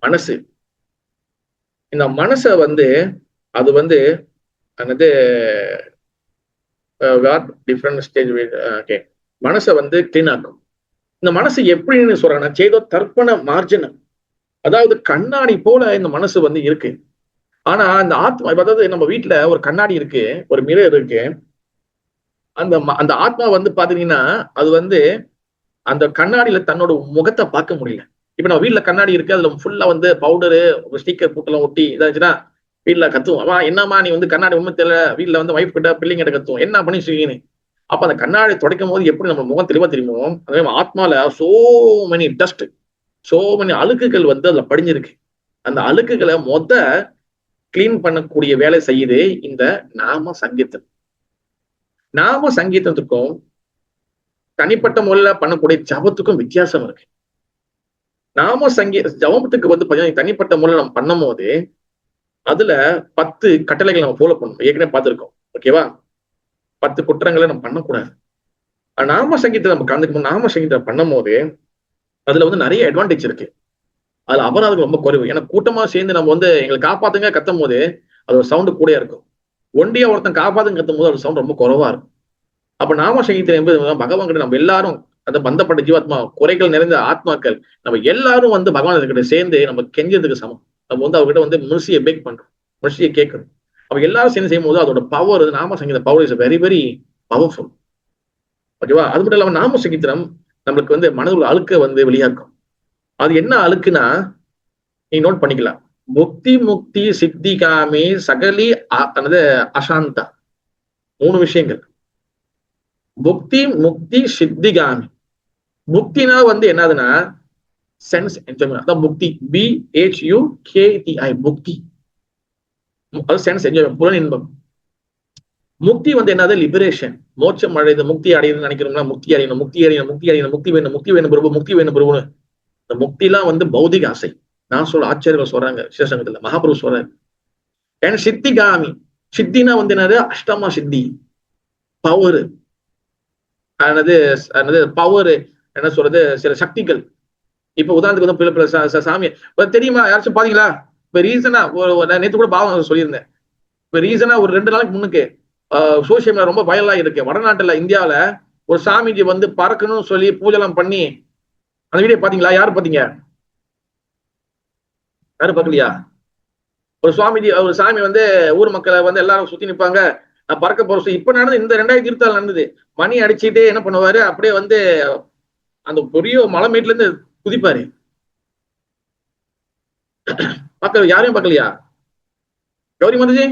மனசு. இந்த மனசை வந்து அது வந்து டிஃப்ரெண்ட் ஸ்டேஜ், ஓகே, மனசை வந்து கிளீன் ஆக்கும். இந்த மனசு எப்படின்னு சொல்றாங்கன்னா சேதோ தர்ப்பண மார்ஜனம். அதாவது கண்ணாடி போல இந்த மனசு வந்து இருக்கு. ஆனா அந்த ஆத்மா, அதாவது நம்ம வீட்டுல ஒரு கண்ணாடி இருக்கு, ஒரு மிரர் இருக்கு. அந்த ஆத்மா வந்து பாத்தீங்கன்னா அது வந்து அந்த கண்ணாடியில தன்னோட முகத்தை பார்க்க முடியல. இப்ப நம்ம வீட்டுல கண்ணாடி இருக்கு, அதுல ஃபுல்லா வந்து பவுடரு ஸ்டிக்கர் போட்டெல்லாம் ஒட்டி இதாச்சுன்னா வீட்டுல கத்துவோம், அவன் என்னம்மா நீ வந்து கண்ணாடி உண்மை தெரியல, வீட்டுல வந்து வைஃப் கிட்ட பிள்ளைங்க கிட்ட கத்துவோம், என்ன பண்ணி செய்யணும். அப்ப அந்த கண்ணாடி துடைக்கும் போது எப்படி நம்ம முகம் தெளிவா தெரியுமோ, அதே மாதிரி ஆத்மால மெனி டஸ்ட், மெனி அழுக்குகள் வந்து அதுல படிஞ்சிருக்கு. அந்த அழுக்குகளை கிளீன் பண்ணக்கூடிய வேலை செய்யுது இந்த நாம சங்கீதம். நாம சங்கீதத்துக்கும் தனிப்பட்ட முறையில பண்ணக்கூடிய ஜபத்துக்கும் வித்தியாசம் இருக்கு. நாம ஜபத்துக்கு வந்து பாத்தீங்கன்னா தனிப்பட்ட முறையில நம்ம பண்ணும் போது அதுல 10 கட்டளைகள் நம்ம ஃபாலோ பண்ணணும், ஏற்கனவே பார்த்திருக்கோம். ஓகேவா? 10 குற்றங்களை நம்ம பண்ணக்கூடாது. நாம சங்கீதத்தை நம்ம கலந்துக்கும், நாம சங்கீதத்தை பண்ணும் போது அதுல வந்து நிறைய அட்வான்டேஜ் இருக்கு. அதுல அபராதம் ரொம்ப குறைவு. ஏன்னா கூட்டமா சேர்ந்து நம்ம வந்து எங்களை காப்பாத்துங்க கத்தும் போது அது ஒரு சவுண்டு கூட இருக்கும். ஒண்டியா ஒருத்தன் காப்பாத்துங்க கத்தும் போது அது சவுண்ட் ரொம்ப குறைவா இருக்கும். அப்ப நாம சங்கீதம் என்பது பகவான் கிட்ட நம்ம எல்லாரும், அந்த பந்தப்பட்ட ஜீவாத்மா, குறைகள் நிறைந்த ஆத்மாக்கள், நம்ம எல்லாரும் வந்து பகவான் கிட்ட சேர்ந்து நம்ம கெஞ்சதுக்கு சமம். நம்ம வந்து அவர்கிட்ட வந்து முர்சியை பேக் பண்றோம், முர்சியை கேட்கணும். அவங்க எல்லாரும் சேர்ந்து செய்யும் போது அதோட பவர், நாம சங்கீத power is very very powerful. ஓகேவா? அது மட்டும் இல்லாம நாம சங்கீதம் நம்மளுக்கு வந்து மனதுள்ள அழுக்க வந்து வெளியாக்கும். அது என்ன அழுக்குன்னா நீங்க நோட் பண்ணிக்கலாம். முக்தி முக்தி சித்தி காமி சகலி அசாந்தா, 3 விஷயங்கள். முக்தி முக்தி சித்திகாமி. முக்தினா வந்து என்னதுன்னா சென்ஸ் என்ஜாய்மெண்ட், அதான் முக்தி. BHUKTI, முக்தி. அது சென்ஸ் என்ஜாய்மெண்ட், புலன் இன்பம். முக்தி வந்து என்னது? லிபரேஷன், மோட்சம் அடையுது, முக்தி அடையுதுன்னு நினைக்கிறோம்னா முக்தி அடையணும், முக்தி அடையணும், முக்தி அடையணும், முக்தி வேணும், முக்தி வேணும் பிரபு, முக்தி வேணும் பிரபுன்னு. இந்த முக்தி எல்லாம் வந்து பௌதிக ஆசை. நான் ஆச்சரியர்கள் சொல்றாங்க, விசேஷங்கத்துல மகாபிரபு சொல்றாரு. ஏன்னா சித்திகாமி, சித்தினா வந்து என்னது? அஷ்டமா சித்தி, பவர். பவர் என்ன சொல்றது? சில சக்திகள். இப்ப உதாரணத்துக்கு வந்து சாமி தெரியுமா யாராச்சும் பாத்தீங்களா? இப்ப ரீசனா நேற்று கூட பாவம் சொல்லியிருந்தேன். இப்ப ரீசனா ஒரு 2 நாளைக்கு முன்னுக்கு சோசியல் மீடியா ரொம்ப வயலா இருக்கு. வடநாட்டுல, இந்தியாவில ஒரு சாமிஜி வந்து பறக்கணும்னு சொல்லி பூஜை எல்லாம் பண்ணி, அந்த வீடியோ பாத்தீங்களா? யாரு பாத்தீங்க? யாரும் பார்க்கலையா? ஒரு சுவாமிஜி, ஒரு சாமி வந்து ஊர் மக்களை வந்து எல்லாரும் சுத்தி நிற்பாங்க, பறக்க போற. இப்ப நடந்து இந்த 2024 நடந்தது. மணி அடிச்சுட்டே என்ன பண்ணுவாரு, அப்படியே வந்து அந்த பெரிய மலைமேட்ல இருந்து குதிப்பாரு. பார்க்க யாரையும் பார்க்கலையா? கௌரி மாதாஜி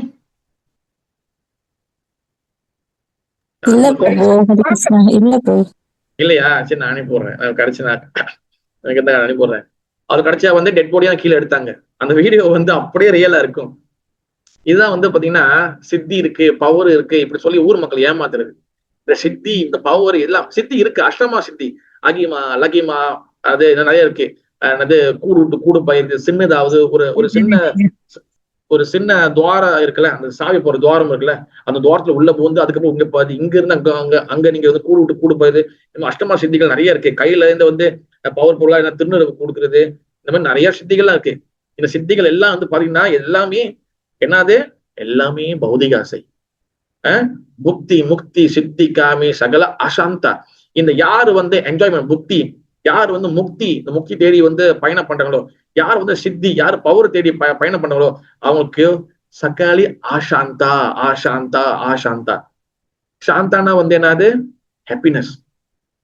இல்லையா? சரி, நான் அனுப்பிடுறேன். கிடைச்சுனா எனக்கு தான் அனுப்பிடுறேன். அது கிடைச்சா வந்து டெட் பாடியா கீழே எடுத்தாங்க. அந்த வீடியோ வந்து அப்படியே ரியலா இருக்கும். இதுதான் வந்து பாத்தீங்கன்னா சித்தி இருக்கு, பவர் இருக்கு இப்படி சொல்லி ஊர் மக்கள் ஏமாத்துறது. இந்த சித்தி, இந்த பவர் எல்லாம் சித்தி இருக்கு. அஷ்டமா சித்தி, அகிமா, லகிமா, அது நிறைய இருக்கு. கூடு விட்டு கூடு பயிருக்கு, சின்னதாவது ஒரு சின்ன துவாரம் இருக்குல்ல, அந்த சாவி போற துவாரம் இருக்குல்ல, அந்த துவாரத்துல உள்ள போந்து அதுக்கப்புறம் இங்க பாது, இங்க இருந்து அங்க நீங்க வந்து கூடு விட்டு கூடு பயிரு. அஷ்டமா சித்திகள் நிறைய இருக்கு. கையில இருந்து வந்து பவர்ஃபுல்லா என்ன திருநூறு கொடுக்குறது, இந்த மாதிரி நிறைய சித்திகள்லாம் இருக்கு. இந்த சித்திகள் எல்லாம் வந்து பாத்தீங்கன்னா எல்லாமே என்னது? எல்லாமே பௌதிக ஆசை. முக்தி முக்தி சித்தி காமி சகல அசாந்தா. இந்த யாரு வந்து என்ஜாய்மெண்ட் புக்தி, யார் வந்து முக்தி, இந்த முக்தி தேடி வந்து பயணம் பண்றாங்களோ, யார் வந்து சித்தி, யார் பவர் தேடி பயணம் பண்றாங்களோ அவங்களுக்கு சகாலி ஆசாந்தா, ஆசாந்தா, ஆசாந்தா. சாந்தானா வந்து என்னது? ஹாப்பினஸ்,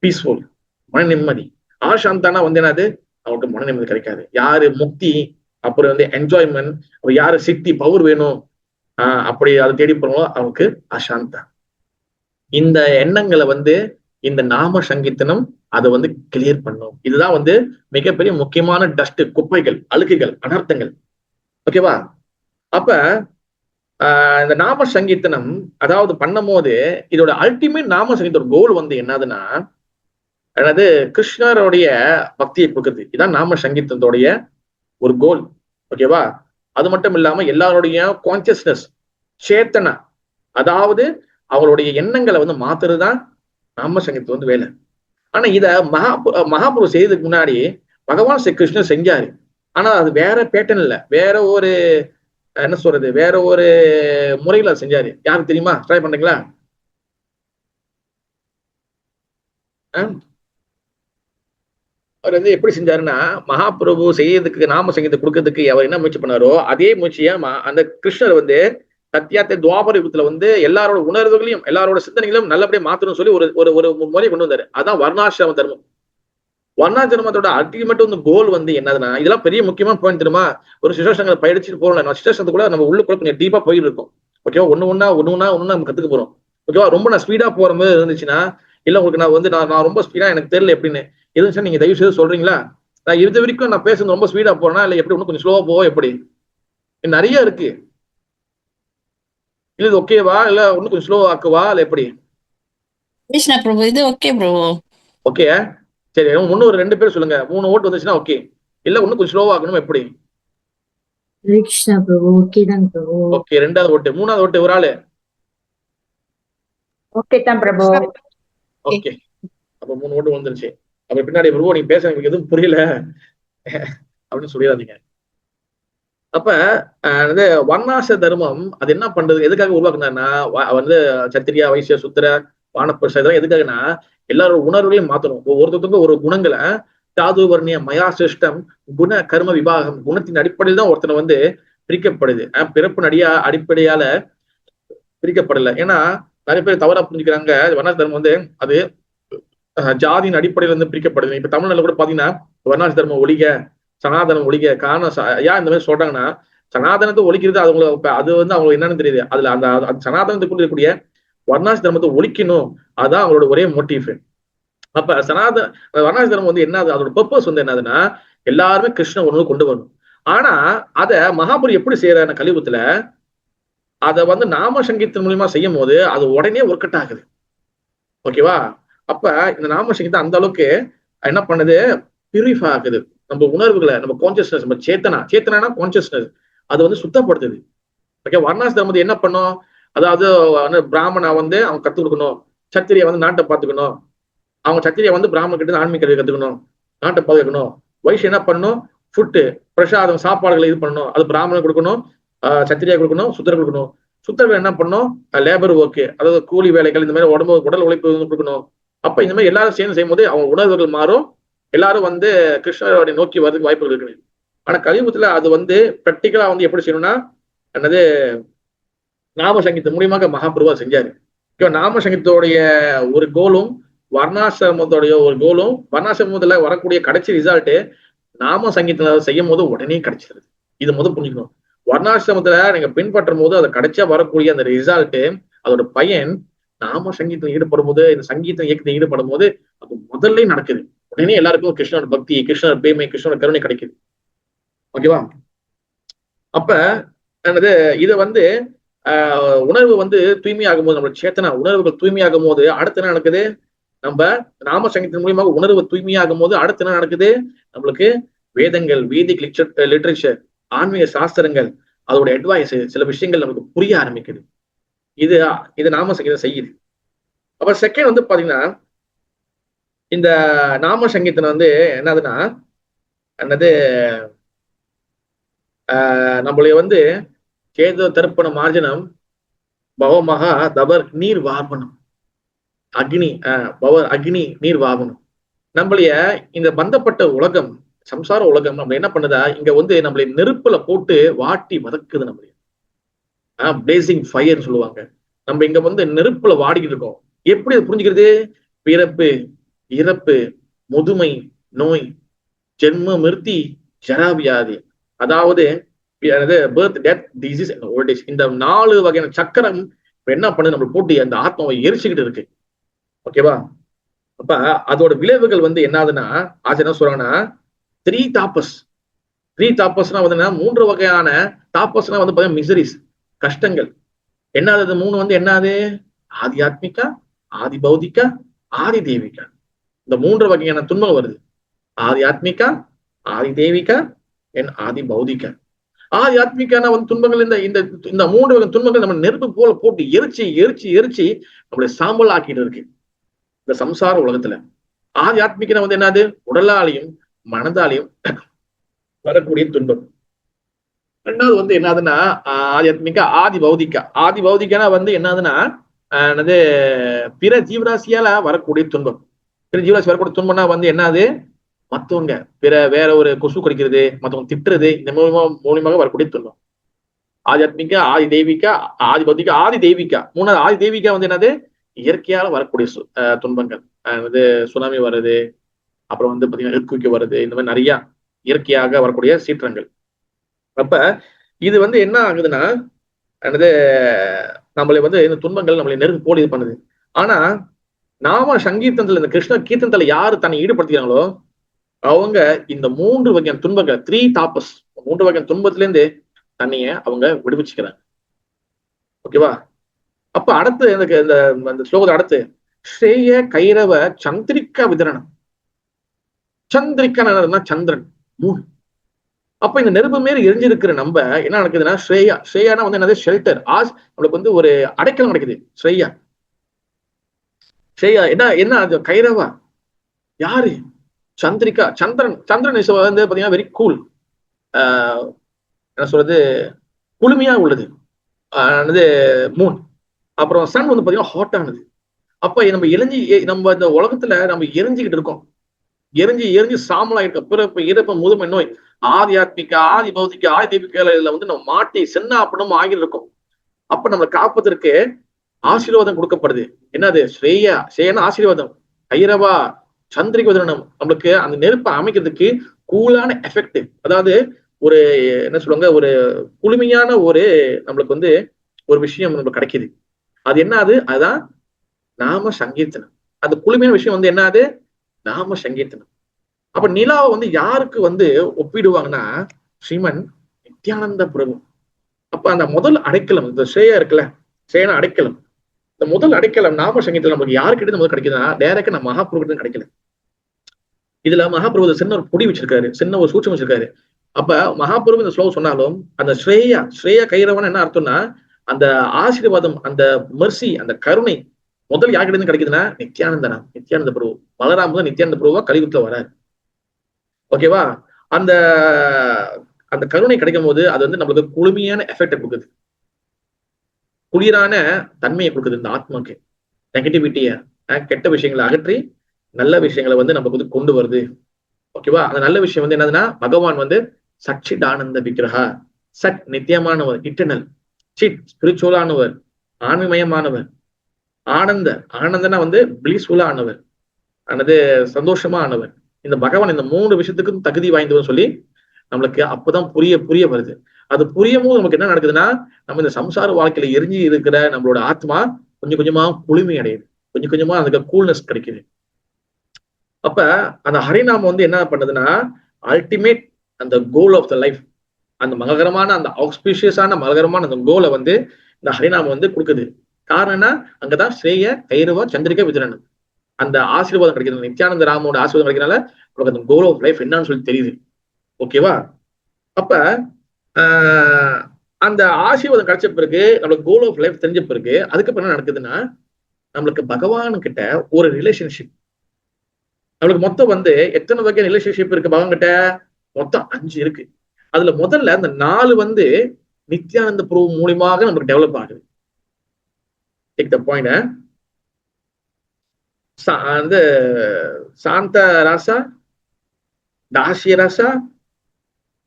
பீஸ்ஃபுல், மன நிம்மதி. ஆசாந்தானா வந்து என்னது? அவங்களுக்கு மன நிம்மதி கிடைக்காது. யாரு முக்தி, அப்புறம் வந்து என்ஜாய்மெண்ட், யாரு சித்தி பவர் வேணும் அப்படி அதை தேடி போறோங்களோ அவங்களுக்கு அசாந்தா. இந்த எண்ணங்களை வந்து இந்த நாம சங்கீதனம் அதை வந்து கிளியர் பண்ணும். இதுதான் வந்து மிகப்பெரிய முக்கியமான டஸ்ட், குப்பைகள், அழுக்குகள், அனர்த்தங்கள். ஓகேவா? அப்ப இந்த நாம சங்கீதனம் அதாவது பண்ணும் போது இதோட அல்டிமேட் நாம சங்கீதோட கோல் வந்து என்னதுன்னா, அதாவது கிருஷ்ணருடைய பக்தியை கொடுக்குறது. இதான் நாம சங்கீதத்தோடைய ஒரு கோல். ஓகேவா? அது மட்டும் இல்லாம எல்லாருடைய கான்சியஸ்னஸ், சேத்தனா, அதாவது அவங்களுடைய எண்ணங்களை வந்து மாத்துறதுதான் நாம சங்கீதம் வந்து வேலை. ஆனா இத மகாபுரு செய்யறதுக்கு முன்னாடி பகவான் ஸ்ரீ கிருஷ்ணர் செஞ்சாரு. ஆனா அது வேற பேட்டர்ன் இல்ல, வேற ஒரு என்ன சொல்றது, வேற ஒரு முறையில செஞ்சாரு. யாருக்கு தெரியுமா? ட்ரை பண்றீங்களா? அவர் வந்து எப்படி செஞ்சாருன்னா, மகாபிரபு செய்யறதுக்கு நாம சங்கீதத்தை கொடுக்கறதுக்கு அவர் என்ன முயற்சி பண்ணாரோ அதே முயற்சியா அந்த கிருஷ்ணர் வந்து சத்தியாத்த துவாபர யுகத்துல வந்து எல்லாரோட உணர்வுகளையும் எல்லாரோட சிந்தனைகளையும் நல்லபடியா மாத்தணும்னு சொல்லி ஒரு ஒரு ஒரு முறையை கொண்டு வந்தாரு. அதான் வர்ணாசிரம தர்மம். வர்ணாசிரமத்தோட அல்டிமேட் வந்து கோல் வந்து என்னதுன்னா, இதெல்லாம் பெரிய முக்கியமான பாயிண்ட் தெரியுமா? ஒரு சிசுவேஷன்களை படிச்சுட்டு போகல, நம்ம சிசுவேஷன் கூட நம்ம உள்ளுக்குள்ள கொஞ்சம் டீப்பா போயிட்டு இருக்கோம். ஓகேவா? ஒண்ணு நம்ம கத்துக்க போறோம். ஓகேவா? ரொம்ப நான் ஸ்பீடா போற மாதிரி இருந்துச்சுன்னா, இல்ல உங்களுக்கு நான் வந்து நான் ரொம்ப ஸ்பீடா எனக்கு தெரியல எப்படின்னு இருந்துச்சுன்னா நீங்க தயவு செய்து சொல்றீங்களா? நான் இது வரைக்கும் நான் பேசுறது ரொம்ப ஸ்பீடா போறேன்னா இல்ல எப்படி இன்னும் கொஞ்சம் ஸ்லோவா போவோம் எப்படி? நிறைய இருக்கு. இல்ல இது ஓகேவா இல்ல இன்னும் கொஞ்சம் ஸ்லோவா ஆக்குவா இல்ல எப்படி? கிருஷ்ணா பிரபு இது ஓகே ப்ரோ. ஓகே சரி, இன்னும் ஒரு 2 பேர் சொல்லுங்க. 3 ஓட்டு வந்துச்சுன்னா ஓகே, இல்ல இன்னும் கொஞ்சம் ஸ்லோவா ஆக்கணும் எப்படி? கிருஷ்ணா பிரபு ஓகே தாங்க பிரபு. ஓகே 2வது ஓட்டு. 3வது ஓட்டு ஒரு ஆளு. ஓகே தான் பிரபு. ஓகே அப்ப 3 ஓட்டு வந்துருச்சு. அப்ப பின்னாடி பிரபு நீங்க பேச எனக்கு எதுவும் புரியல அப்படின்னு சொல்லிடாதீங்க. அப்ப இது வர்ணாச தர்மம் அது என்ன பண்றது, எதுக்காக உருவாக்குனாருன்னா வந்து சத்திரியா வைசிய சுத்திர வானப்பிரச இதெல்லாம் எதுக்காகனா எல்லாரோட உணர்வுகளையும் மாத்தணும். ஒருத்தருக்கும் ஒரு குணங்களை தாது வர்ணிய மயா சிருஷ்டம் குண கர்ம விபாகம் குணத்தின் அடிப்படையில் தான் ஒருத்தனை வந்து பிரிக்கப்படுது. பிறப்பு அடிப்படையால பிரிக்கப்படல. ஏன்னா நிறைய பேர் தவறா புரிஞ்சுக்கிறாங்க வர்ணாச தர்மம் வந்து அது ஜாதியின் அடிப்படையில இருந்து பிரிக்கப்படுது. இப்ப தமிழ்நாட்டுல கூட பாத்தீங்கன்னா வர்ணாச தர்மம் ஒழிக சனாதனம் ஒழிக காரணம் ஏன் இந்த மாதிரி சொல்றாங்கன்னா, சனாதனத்தை ஒழிக்கிறது அது வந்து அவங்களுக்கு என்னன்னு தெரியுது. அதுல அந்த சனாதனத்துக்குள்ள இருக்கக்கூடிய வர்ணாச தர்மத்தை ஒழிக்கணும், அதான் அவங்களோட ஒரே மோட்டிவ். அப்ப வர்ணாச தர்மம் வந்து என்ன, அதோட பர்பஸ் வந்து என்னதுன்னா எல்லாருமே கிருஷ்ண உணர்வு கொண்டு வரணும். ஆனா அத மகாபுரி எப்படி செய்யற கலியுகத்துல அதை வந்து நாம சங்கீதத்தின் மூலியமா செய்யும் போது அது உடனே ஒர்க் அவுட் ஆகுது. ஓகேவா? அப்ப இந்த நாம சங்கீதம் அந்த அளவுக்கு என்ன பண்ணுது, பியூரிஃபை ஆகுது நம்ம உணர்வுகளை, நம்ம கான்சியஸ்னஸ், நம்ம சேத்தனா கான்சியஸ்னஸ் அது வந்து சுத்தப்படுத்துது. ஓகே, வர்ணாச தர்மத்தை என்ன பண்ணும், அதாவது பிராமணா வந்து அவங்க கத்துக் கொடுக்கணும், சத்திரியை வந்து நாட்டை பார்த்துக்கணும், அவங்க சத்திரியை வந்து பிராமண கிட்ட ஆன்மீக கல்வி கத்துக்கணும், நாட்டை பாதுகாக்கணும். வைஷ்ய என்ன பண்ணணும், ஃபுட்டு பிரசாதம் சாப்பாடுகளை இது பண்ணணும், அது பிராமணன் கொடுக்கணும், சத்திரியா கொடுக்கணும், சுத்தர் கொடுக்கணும். சுத்தர்கள் என்ன பண்ணணும், லேபர் ஒர்க்கு, அதாவது கூலி வேலைகள், இந்த மாதிரி உடல் உழைப்பு கொடுக்கணும். அப்ப இந்த மாதிரி எல்லாரும் சேர்ந்து செய்யும் போது அவங்க உணர்வுகள் மாறும், எல்லாரும் வந்து கிருஷ்ணரை நோக்கி வரதுக்கு வாய்ப்புகள் இருக்கு. ஆனா கலியுகத்துல அது வந்து பிராக்டிக்கலா வந்து எப்படி செய்யணும்னா என்னது, நாம சங்கீதம் மூலியமாக மகாபிரபுவா செஞ்சாரு. நாம சங்கீதத்தோடைய ஒரு கோலும் வர்ணாசிரமத்தோடைய ஒரு கோலும், வர்ணாசிரமத்துல வரக்கூடிய கடைசி ரிசல்ட் நாம சங்கீதத்தை செய்யும் போது உடனே கிடைச்சிருது. இது முதல் புரிஞ்சுக்கணும். வர்ணாசிரமத்துல நீங்க பின்பற்றும் போது அதை கடைசியா வரக்கூடிய அந்த ரிசல்ட், அதோட பயன் நாம சங்கீதத்தில் ஈடுபடும் போது, இந்த சங்கீத இயக்கத்தில் ஈடுபடும் போது அது முதல்ல நடக்குது. உடனே எல்லாருக்கும் கிருஷ்ணர் பக்தி, கிருஷ்ணர் பிரேமை, கிருஷ்ணர் கருணை கிடைக்குது. ஓகேவா? அப்ப என்னது, இது வந்து உணர்வு வந்து தூய்மையாகும் போது, நம்மளோட சேத்தனா உணர்வுகள் தூய்மையாகும் போது அடுத்து என்ன நடக்குது, நம்ம நாம சங்கீதத்தின் மூலியமாக உணர்வு தூய்மையாகும் போது அடுத்து என்ன நடக்குது, நம்மளுக்கு வேதங்கள், வேதிக் லிட்ரேச்சர், ஆன்மீக சாஸ்திரங்கள், அதோட அட்வைஸ், சில விஷயங்கள் நமக்கு புரிய ஆரம்பிக்குது. இது நாம சங்கீதம் செய்யுது. அப்ப செகண்ட் வந்து பாத்தீங்கன்னா, இந்த நாம சங்கீதம் வந்து என்னதுன்னா என்னது, நம்மளைய வந்து கேது தர்ப்பண மார்ஜனம் பவமகா தபர் நீர் வாபனம், அக்னி நீர் வாபனம். நம்மளைய இந்த பந்தப்பட்ட உலகம், சம்சார உலகம் நம்ம என்ன பண்ணுதா, இங்க வந்து நம்மளை நெருப்புல போட்டு வாட்டி வதக்குது. நம்மளைய பிளேசிங் ஃபயர் சொல்லுவாங்க. நம்ம இங்க வந்து நெருப்புல வாடிக்கிட்டு இருக்கோம். எப்படி அது புரிஞ்சுக்கிறது, பிறப்பு, இறப்பு, முதுமை, நோய், ஜென்ம மிருத்தி, ஜராவியாதி, அதாவது birth, death, disease and old age, இந்த 4 வகையான சக்கரம் என்ன பண்ணுது, நம்ம போட்டு அந்த ஆத்மாவை எரிச்சுக்கிட்டு இருக்கு. ஓகேவா? அப்ப அதோட விளைவுகள் வந்து என்னதுன்னா, ஆச்சு என்ன சொல்றாங்கன்னா, 3 தாப்பஸ்னா வந்து 3 வகையான தாப்பஸ்னா வந்து பாத்தீங்கன்னா மிசரிஸ், கஷ்டங்கள். என்னது 3 வந்து என்னது, ஆதி ஆத்மிகா, ஆதி பௌதிகா, ஆதி தேவிகா. இந்த 3 வகையான துன்பம் வருது. ஆதி ஆத்மிகா, ஆதி தேவிகா, ஆதி பௌதிகா. ஆதி ஆத்மிக்கான வந்து துன்பங்கள், இந்த 3 வகை துன்பங்கள் நம்ம நெருப்பு போல போட்டு எரிச்சு எரிச்சு எரிச்சு நம்மளை சாம்பல் ஆக்கிட்டு இருக்கு இந்த சம்சார உலகத்துல. ஆதி ஆத்மிக்கா வந்து என்னது, உடலாலையும் மனதாலையும் வரக்கூடிய துன்பம். 2வது வந்து என்னதுன்னா ஆதி ஆத்மிகா, ஆதி பௌதிகா. ஆதி பௌதிகானா வந்து என்னதுன்னா என்னது, பிற ஜீவராசியால வரக்கூடிய துன்பம். பிற ஜீவராசி வரக்கூடிய துன்பம்னா வந்து என்னது, மத்தவங்க வேற ஒரு கொசு கடிக்கிறது, மத்தவங்க திட்டுறது, இந்த மூலியமாக வரக்கூடிய துன்பம். ஆத்தியாத்மிக, ஆதி தெய்வீக, ஆதி பௌத்திக, ஆதி தெய்வீகா. மூணாவது ஆதி தெய்வீகா வந்து என்னது? இயற்கையால வரக்கூடிய துன்பங்கள். வந்து சுனாமி வருது, அப்புறம் வந்து பாத்தீங்கன்னா எர்த்குயிக் வருது, இந்த மாதிரி நிறைய இயற்கையாக வரக்கூடிய சீற்றங்கள். அப்ப இது வந்து என்ன ஆகுதுன்னா, என்னது, நம்மளை வந்து இந்த துன்பங்கள் நம்மளை நெருப்பு போல இது பண்ணுது. ஆனா நாம சங்கீர்த்தனத்துல, இந்த கிருஷ்ண கீர்த்தனத்துல யாரு தன்னை ஈடுபடுத்திக்கிறாங்களோ அவங்க இந்த 3 வகையான துன்பங்கள், 3 தாபஸ், 3 வகையான துன்பத்துல இருந்து தண்ணிய அவங்க விடுவிச்சுக்கிறாங்க. ஓகேவா? அப்ப அடுத்து எனக்கு இந்த ஸ்லோகத்தை அடுத்து ஸ்ரேய கைரவ சந்திரிக்கா விதரணம். சந்திரிக்கா சந்திரன், 3. அப்ப இந்த நெருப்பு மாரி எரிஞ்சிருக்கிற நம்ம என்ன நடக்குதுன்னா, ஸ்ரேயானா வந்து என்னது? ஷெல்டர். நம்மளுக்கு வந்து ஒரு அடைக்கலம் கிடைக்குது. ஸ்ரேயா என்ன அது? கைரவா யாரு? சந்திரிகா, சந்திரன். சந்திரன் வந்து பாத்தீங்கன்னா வெரி கூல், என்ன சொல்றது, குளுமையா உள்ளது. மூன். அப்புறம் சன் வந்து பாத்தீங்கன்னா ஹாட் ஆனது. அப்ப நம்ம நம்ம இந்த உலகத்துல நம்ம எரிஞ்சுக்கிட்டு இருக்கோம். எரிஞ்சு சாமலா இருக்க பிறப்பு இறப்பு முதுமை நோய், ஆதி ஆத்மிக, ஆதி பௌத்திக, ஆதி தெய்வீக வந்து நம்ம மாட்டி சின்ன அப்படம் ஆகியிருக்கோம். அப்ப நம்மளை காப்பதற்கு ஆசீர்வாதம் கொடுக்கப்படுது. என்னது? ஸ்ரேயனா ஆசீர்வாதம். கைரவா சந்திரிக விதரணம். நம்மளுக்கு அந்த நெருப்பை அமைக்கிறதுக்கு கூலான எஃபெக்ட், அதாவது ஒரு என்ன சொல்லுவாங்க, ஒரு குளுமையான ஒரு நம்மளுக்கு வந்து ஒரு விஷயம் நம்மளுக்கு கிடைக்குது. அது என்னது? அதுதான் நாம சங்கீர்த்தனம். அந்த குளுமையான விஷயம் வந்து என்னது? நாம சங்கீர்த்தனம். அப்ப நிலாவை வந்து யாருக்கு வந்து ஒப்பிடுவாங்கன்னா, ஸ்ரீமன் நித்யானந்த பிரபு. அப்ப அந்த முதல் அடைக்கலம், இந்த ஸ்ரேயா இருக்குல்ல, ஸ்ரேயனா அடைக்கலம். இந்த முதல் அடைக்கலம் நாம சங்கீதத்துல நமக்கு யாருக்கிட்ட முதல் கிடைக்குதுன்னா, டைரக்டா நம்ம மகாபிரபு கிடைக்கல. இதுல மகாபிரபு சின்ன ஒரு பொடி வச்சிருக்காரு, சின்ன ஒரு சூட்சம் வச்சிருக்காரு. அப்ப மகாபிரபு இந்த ஸ்லோகம் சொன்னாலும் அந்த ஸ்ரேயா கைரவன் என்ன அர்த்தம்னா, அந்த ஆசீர்வாதம், அந்த மெர்சி, அந்த கருணை முதல் யார்கிட்ட இருந்து கிடைக்குதுன்னா, நித்யானந்த பிரபு. பலராம் தான் நித்யானந்த பிரபுவா கலியுகத்துல வராரு. ஓகேவா? அந்த அந்த கருணை கிடைக்கும் போது அது வந்து நம்மளுக்கு குளுமையான எஃபெக்ட் கொடுக்குது, குளிரான தன்மையை கொடுக்குது இந்த ஆத்மாக்கு. நெகட்டிவிட்டிய, கெட்ட விஷயங்களை அகற்றி நல்ல விஷயங்களை வந்து நமக்கு வந்து கொண்டு வருது. ஓகேவா? அந்த நல்ல விஷயம் வந்து என்னதுன்னா, பகவான் வந்து சச்சித் ஆனந்த விக்கிரகா, சட் நித்தியமானவர், இட்டர்னல், சிட் ஸ்பிரிச்சுவலானவர், ஆன்மீமயமானவர், ஆனந்தனா வந்து பிளீஸ்ஃபுல்லா ஆனவர், அல்லது சந்தோஷமா ஆனவர். இந்த பகவான் இந்த 3 விஷயத்துக்கும் தகுதி வாய்ந்தவர் சொல்லி நம்மளுக்கு அப்பதான் புரிய வருது. அது புரியும் போது நமக்கு என்ன நடக்குதுன்னா, நம்ம இந்த சம்சார வாழ்க்கையில எரிஞ்சு இருக்கிற நம்மளோட ஆத்மா கொஞ்சம் கொஞ்சமா குளுமை அடையுது, கொஞ்சம் கொஞ்சமா அதுக்கு கூல்னஸ் கிடைக்குது. அப்ப அந்த ஹரிநாமம் வந்து என்ன பண்ணுதுன்னா, அல்டிமேட் அந்த கோல் ஆஃப் த லைஃப், அந்த மங்களகரமான, அந்த ஆஸ்பிஷியஸான மங்களகரமான அந்த கோலை வந்து இந்த ஹரிநாமம் வந்து கொடுக்குது. காரணம்னா, அங்கதான் ஸ்ரேய கைரவ சந்திரிகா விதரணம், அந்த ஆசீர்வாதம் கிடைக்கிறது. நித்யானந்த ராமோட ஆசீர்வாதம் கிடைக்கிறதுனால நமக்கு அந்த கோல் ஆஃப் லைஃப் என்னன்னு சொல்லி தெரியுது. ஓகேவா? அப்ப அந்த ஆசீர்வாதம் கிடைச்ச பிறகு, நம்மளுக்கு கோல் ஆஃப் லைஃப் தெரிஞ்ச பிறகு, அதுக்கப்புறம் என்ன நடக்குதுன்னா, நம்மளுக்கு பகவான் கிட்ட ஒரு ரிலேஷன்ஷிப். நம்மளுக்கு மொத்தம் வந்து எத்தனை வகையான ரிலேஷன்ஷிப் இருக்கு பகவான் கிட்ட? மொத்தம் 5 இருக்கு. அதுல முதல்ல அந்த 4 வந்து நித்யானந்த பிரபு மூலியமாக நமக்கு டெவலப் ஆகுது. Take the point. வந்து சாந்த ராசா, தாசிய ராசா,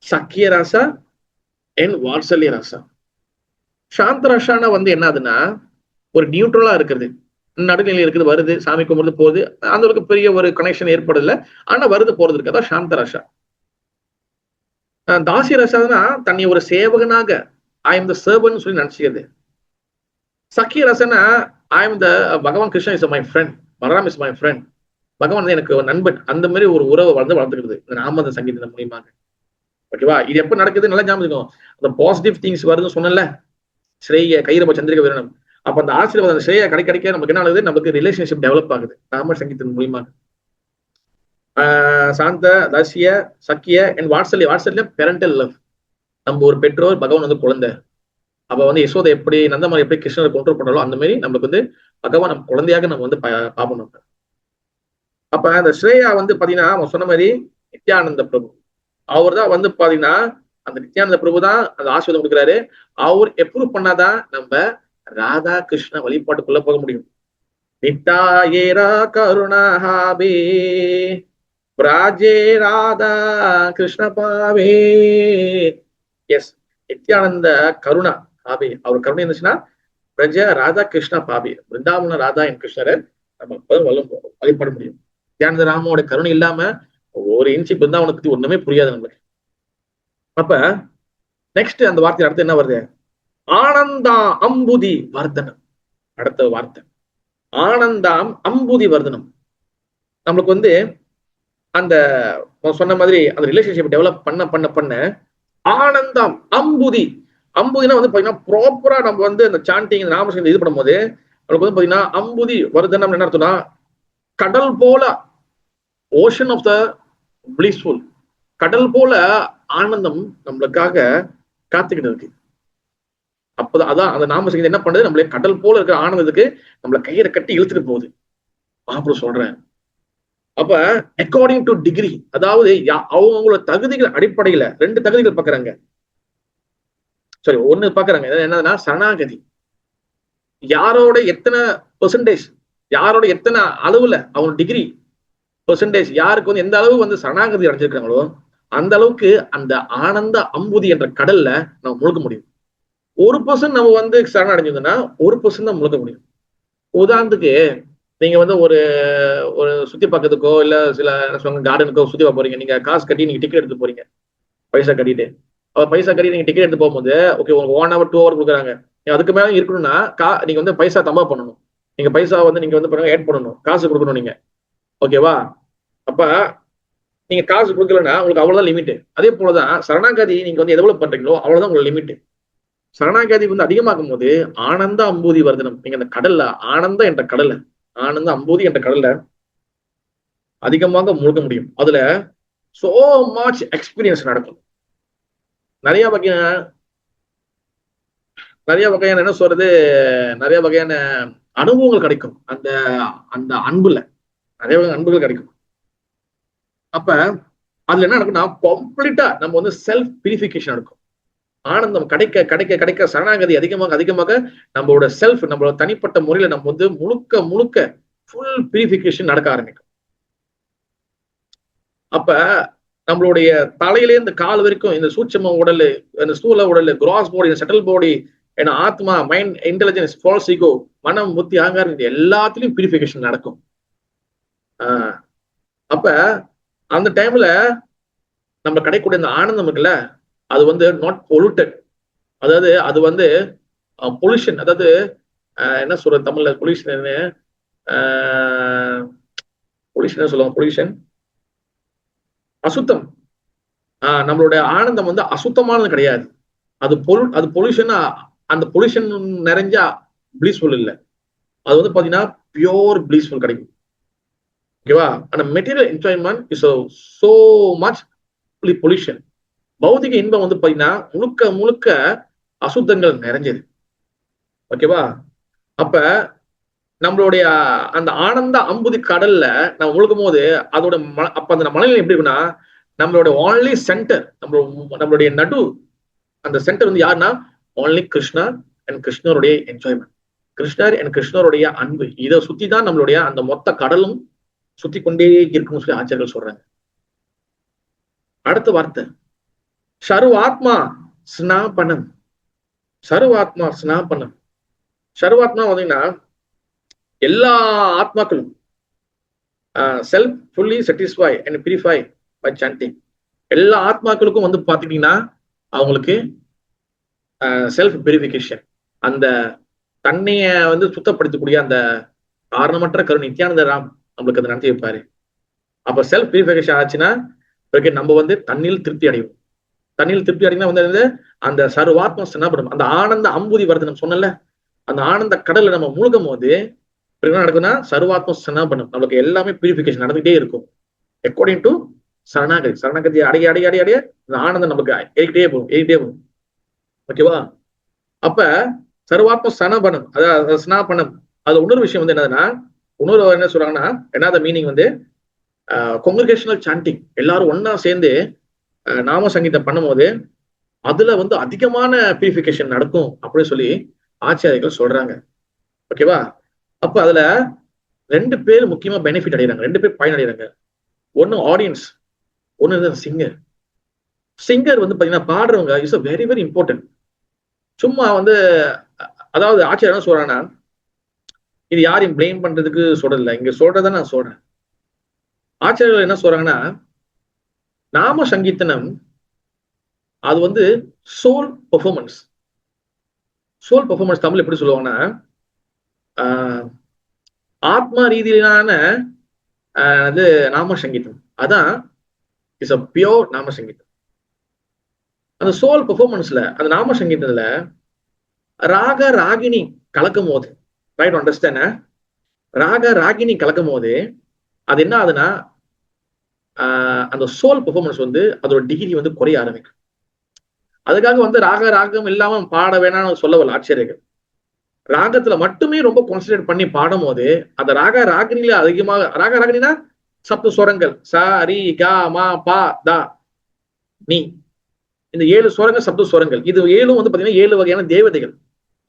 சக்கிய ராசா அண்ட் வாத்சல்ய ராசா. சாந்த ராசானா வந்து என்னதுன்னா, ஒரு நியூட்ரலா இருக்கிறது, நடுநிலை இருக்குது, வருது, சாமி கும்பிடுறது, போகுது, அந்த அளவுக்கு பெரிய ஒரு கனெக்ஷன் ஏற்படல, ஆனா வருது போறது இருக்கு, அதான் சாந்த ராசா. தாசிய ராசானா தன்னை ஒரு சேவகனாக, ஐ எம் த சர்வன்ட் சொல்லி நினைச்சுக்கிறது. சக்கிய ராசனா, ஐ எம் த பகவான் Krishna is my friend, Balram is my friend, பகவான் வந்து எனக்கு ஒரு நண்பன், அந்த மாதிரி ஒரு உறவை வளர்த்துக்கிறது இந்த நாம சங்கீதம் மூலியமாக. ஓகேவா? இது எப்ப நடக்குது நல்லா ஞாபகம் இருக்கும். அந்த பாசிட்டிவ் திங்ஸ் வருதுன்னு சொன்னல, ஸ்ரேய கைரவ சந்திரிகா விதரணம். அப்ப அந்த ஆசீர்வாதம் ஸ்ரேயா கிடைக்க நமக்கு என்ன ஆகுது? நமக்கு ரிலேஷன்ஷிப் டெவலப் ஆகுது நாம சங்கீதத்தின் மூலியமாக. சாந்த, தாசிய, சக்கிய அண்ட் வாட்சல்ய பேரண்டல் லவ். நம்ம ஒரு பெற்றோர், பகவான் வந்து குழந்தை. அப்ப வந்து யசோதை எப்படி, நந்தமாரி எப்படி கிருஷ்ணரை கண்ட்ரோல் பண்றாலும் அந்த மாதிரி நம்மளுக்கு வந்து பகவான் நம்ம குழந்தையாக நம்ம வந்து பாப்போம். அப்ப அந்த ஸ்ரேயா வந்து பாத்தீங்கன்னா, அவன் சொன்ன மாதிரி நித்யானந்த பிரபு, அவர் தான் வந்து பாத்தீங்கன்னா, அந்த நித்யானந்த பிரபு தான் அந்த ஆசீர்வாதம் கொடுக்குறாரு. அவர் எப்ரூவ் பண்ணாதான் நம்ம ராதா கிருஷ்ண வழிபாட்டுக்குள்ள போக முடியும். நித்தாயேரா கருணாஹாபே பிராஜே ராதா கிருஷ்ண பாவே. எஸ், நித்யானந்த கருணா பாவி, அவர் கருணை இருந்துச்சுன்னா பிரஜ ராதா கிருஷ்ணா பாவி, பிருந்தாவன ராதா என் கிருஷ்ணரை நம்ம வழிபட முடியும். நித்யானந்த ராமோட கருணை இல்லாம ஒரு இன்ச்சு பிருந்தாவனை பத்தி ஒண்ணுமே புரியாது நம்மளுக்கு. அப்ப நெக்ஸ்ட் அந்த வார்த்தை அடுத்து என்ன வருது? ஆனந்தா அம்புதி வர்தனம். அடுத்த வார்த்தை ஆனந்தாம் அம்புதி வர்தனம். நம்மளுக்கு வந்து அந்த சொன்ன மாதிரி அந்த ரிலேஷன்ஷிப் டெவலப் பண்ண பண்ண பண்ண ஆனந்தம் அம்புதி. அம்புதினா வந்து பாத்தீங்கன்னா ப்ராப்பரா நம்ம வந்து அந்த சாண்டிங் நாமசங்கீதம் இது பண்ணும்போது நம்மளுக்கு வந்து பாத்தீங்கன்னா அம்புதி வர்தனம் என்ன அர்த்தம்னா கடல் போல, ஓஷன் ஆஃப் த பிளிஸ்ஃபுல், கடல் போல ஆனந்தம் நம்மளுக்காக காத்துக்கிட்டு இருக்கு. அப்பதான் அதான் அந்த நாமசங்கீதம் என்ன பண்ணுது, நம்மளே கடல் போல இருக்கிற ஆனந்தத்துக்கு நம்மள கயிறை கட்டி இழுத்துட்டு போகுது. அப்புறம் சொல்றேன். அப்ப அக்கார்டிங் டு டிகிரி, அதாவது அவங்களோட தகுதிகள் அடிப்படையில 2 தகுதிகள் பாக்குறாங்க. சரி, ஒண்ணு பாக்குறாங்க என்னதுன்னா சரணாகதி. யாரோட எத்தனை பெர்சன்டேஜ், யாரோட எத்தனை அளவுல அவங்க டிகிரி பெர்சன்டேஜ், யாருக்கு வந்து எந்த அளவு வந்து சரணாகதி அடைஞ்சிருக்காங்களோ அந்த அளவுக்கு அந்த ஆனந்த அம்புதி என்ற கடல்ல நம்ம முழுக்க முடியும். 1% நம்ம வந்து சரண அடைஞ்சதுன்னா 1% தான் முழுக்க முடியும். உதாரணத்துக்கு நீங்க வந்து ஒரு ஒரு சுத்தி பார்க்கறதுக்கோ இல்ல சில கார்டனுக்கோ சுத்தி பார்க்க போறீங்க. நீங்க காசு கட்டி நீங்க டிக்கெட் எடுத்து போறீங்க, பைசா கட்டிட்டு. பைசா கட்டி நீங்க டிக்கெட் எடுத்து போகும்போது ஓகே உங்களுக்கு 1 hour 2 hour கொடுக்குறாங்க. அதுக்கு மேல இருக்கணும்னா நீங்க வந்து பைசா தம்பா பண்ணணும். நீங்க பைசா வந்து நீங்க வந்து ஏட் பண்ணணும், காசு கொடுக்கணும் நீங்க. ஓகேவா? அப்ப நீங்க காசு கொடுக்கலன்னா உங்களுக்கு அவ்வளவுதான் லிமிட். அதே போலதான் சரணாகதி நீங்க வந்து எவ்வளவு பண்றீங்களோ அவ்வளவுதான் உங்களுக்கு லிமிட். சரணாகதி வந்து அதிகமாகும் போது ஆனந்த அம்பூதி வர்தனம். நீங்க அந்த கடல்ல ஆனந்த என்ற கடல்ல, ஆனந்த அம்பூதி என்ற கடல்ல அதிகமாக முழுக முடியும். அதுல சோ மச் எக்ஸ்பீரியன்ஸ் நடக்கும். நிறைய வகையான என்ன சொல்றது, நிறைய வகையான அனுபவங்கள் கிடைக்கும். அந்த அந்த அன்புல நிறைய வகையான அன்புகள் கிடைக்கும். அப்ப அதுல என்ன நடக்கும்னா கம்ப்ளீட்டா நம்ம வந்து செல்ஃப் பியூரிஃபிகேஷன் நடக்கும். ஆனந்தம் கிடைக்க கிடைக்க கிடைக்க சரணாகதி அதிகமாக அதிகமாக நம்மளோட செல்ஃப், நம்மளோட தனிப்பட்ட முறையில நம்ம வந்து முழுக்க முழுக்க ஃபுல் பியூரிஃபிகேஷன் நடக்க ஆரம்பிக்கும். அப்ப நம்மளுடைய தலையிலே இந்த கால் வரைக்கும் இந்த சூட்சம உடல், இந்த ஸ்தூல உடல், கிராஸ் பாடி, செட்டில் பாடி, ஏன்னா ஆத்மா, மைண்ட், இன்டெலிஜென்ஸ், ஃபால்ஸ் ஈகோ, மனம், புத்தி, அகங்காரம், எல்லாத்துலயும் பியூரிஃபிகேஷன் நடக்கும். அப்ப அந்த டைம்ல நம்ம கிடைக்கக்கூடிய இந்த ஆனந்தம் இருக்குல்ல, அது வந்து நாட் பொல்யூட்டட். அதாவது அது வந்து பொல்யூஷன், அதாவது என்ன சொல்றது தமிழ்ல பொல்யூஷன், பொல்யூஷன் சொல்லுவாங்க, பொல்யூஷன் அசுத்தம். நம்மளுடைய ஆனந்தம் வந்து அசுத்தமானது கிடையாது. அது பொல்யூஷனா, அந்த பொல்யூஷன் நிறைஞ்சா பிளீஸ்ஃபுல் இல்லை. அது வந்து பாத்தீங்கன்னா பியோர் பிளீஸ்ஃபுல் கிடைக்கும். ஓகேவா? ஆனா material enjoyment is so much pollution. பௌதிக இன்பம் வந்து பாத்தீங்கன்னா முழுக்க முழுக்க அசுத்தங்கள் நிறைஞ்சது. ஓகேவா? அப்ப நம்மளுடைய அந்த ஆனந்த அம்புதி கடல்ல நம்ம முழுக்கும் போது அதோட அப்ப அந்த மனநிலை எப்படி இருக்குன்னா, நம்மளோட ஓன்லி சென்டர், நம்மளுடைய நடு, அந்த சென்டர் வந்து யாருன்னா ஓன்லி கிருஷ்ணா அண்ட் கிருஷ்ணருடைய என்ஜாய்மெண்ட், கிருஷ்ணர் அண்ட் கிருஷ்ணருடைய அன்பு. இதை சுத்தி தான் நம்மளுடைய அந்த மொத்த கடலும் சுத்தி கொண்டே இருக்குன்னு சொல்லி ஆச்சாரியர்கள் சொல்றாங்க. அடுத்த வார்த்தை சர்வாத்மா ஸ்நாபனம். சர்வாத்மா ஸ்நாபனம். சர்வாத்மா வந்தீங்கன்னா எல்லா ஆத்மாக்களும் self fully satisfy and purify by chanting. எல்லா ஆத்மாக்களுக்கும் வந்து பாத்தீங்கன்னா அவங்களுக்கு செல்ஃப் பியூரிஃபிகேஷன், அந்த தன்னைய வந்து சுத்தப்படுத்தக்கூடிய அந்த காரணமற்ற கருணை நித்யானந்த ராம் நம்மளுக்கு அதை நடத்தி வைப்பாரு. அப்ப செல்ஃப் பியூரிஃபிகேஷன் ஆச்சுன்னா நம்ம வந்து தண்ணியில் திருப்தி அடையும். தண்ணியில் திருப்தி அடைந்தா வந்து அந்த சர்வாத்மா ஸ்நாபனம், அந்த ஆனந்த அம்புதி வர்தனம் சொன்னல, அந்த ஆனந்த கடல்ல நம்ம முழுகும் போது என்ன நடக்கும்னா சர்வாத்மா ஸ்நாபனம், நம்மளுக்கு எல்லாமே பியூரிஃபிகேஷன் நடந்துகிட்டே இருக்கும். அக்கார்டிங் டு சரணாகதி. சரணாகதி அடைய அடைய அடைய அடைய இந்த ஆனந்தம் நமக்கு ஏறிக்கிட்டே போகும். ஓகேவா? அப்ப சர்வாத்ம ஸ்நாபனம், அதாவது ஸ்நாபனம், அது இன்னொரு விஷயம் வந்து என்னதுன்னா, இன்னொரு என்ன சொல்றாங்கன்னா, என்னது மீனிங் வந்து கொங்கிரிகேஷனல் சாண்டிங், எல்லாரும் ஒன்னா சேர்ந்து நாம சங்கீதம் பண்ணும்போது அதுல வந்து அதிகமான பியூரிஃபிகேஷன் நடக்கும் அப்படின்னு சொல்லி ஆச்சாரியர்கள் சொல்றாங்க. ஓகேவா? அப்ப அதுல 2 பேர் முக்கியமா பெனிஃபிட் அடைகிறாங்க, 2 பேர் பயன் அடைகிறாங்க. ஒன்னு ஆடியன்ஸ், ஒன்னு சிங்கர். சிங்கர் வந்து பாத்தீங்கன்னா பாடுறவங்க இஸ் வெரி வெரி இம்பார்ட்டன்ட். சும்மா வந்து அதாவது ஆச்சரியம் என்ன சொல்றாங்கன்னா, இது யாரையும் பிளேம் பண்றதுக்கு சொல்றதில்ல, இங்க சொல்றதை நான் சொல்றேன். ஆச்சரியர்கள் என்ன சொல்றாங்கன்னா, நாம சங்கீர்த்தனம் அது வந்து soul performance. Soul performance Tamil எப்படி சொல்லுவாங்கன்னா, ஆத்மா ரீதியிலான அது நாம சங்கீதம். அதான் இஸ் அ பியோர் நாம சங்கீதம். அந்த சோல் பெர்ஃபார்மன்ஸ்ல, அந்த நாம சங்கீதத்துல ராக ராகினி கலக்கும் போது, ரைட் அண்டர்ஸ்டாண்ட், ராக ராகினி கலக்கும் போது அது என்ன ஆகுதுன்னா, அந்த சோல் பெர்ஃபார்மன்ஸ் வந்து அதோட டிகிரி வந்து குறைய ஆரம்பிக்கும். அதுக்காக வந்து ராக ராகம் இல்லாம பாட வேணாம்னு சொல்லவில்லை ஆச்சரியர்கள். ராகத்துல மட்டுமே ரொம்ப கான்சன்ட்ரேட் பண்ணி பாடும் போது அந்த ராக ராகினில அதிகமாக, ராக ராகினா சப்த சுரங்கள் ச ரி க ம ப த நீ, இந்த 7 சுரங்கள் சப்த சுரங்கள். இது 7 வந்து பாத்தீங்கன்னா 7 வகையான தேவதைகள்.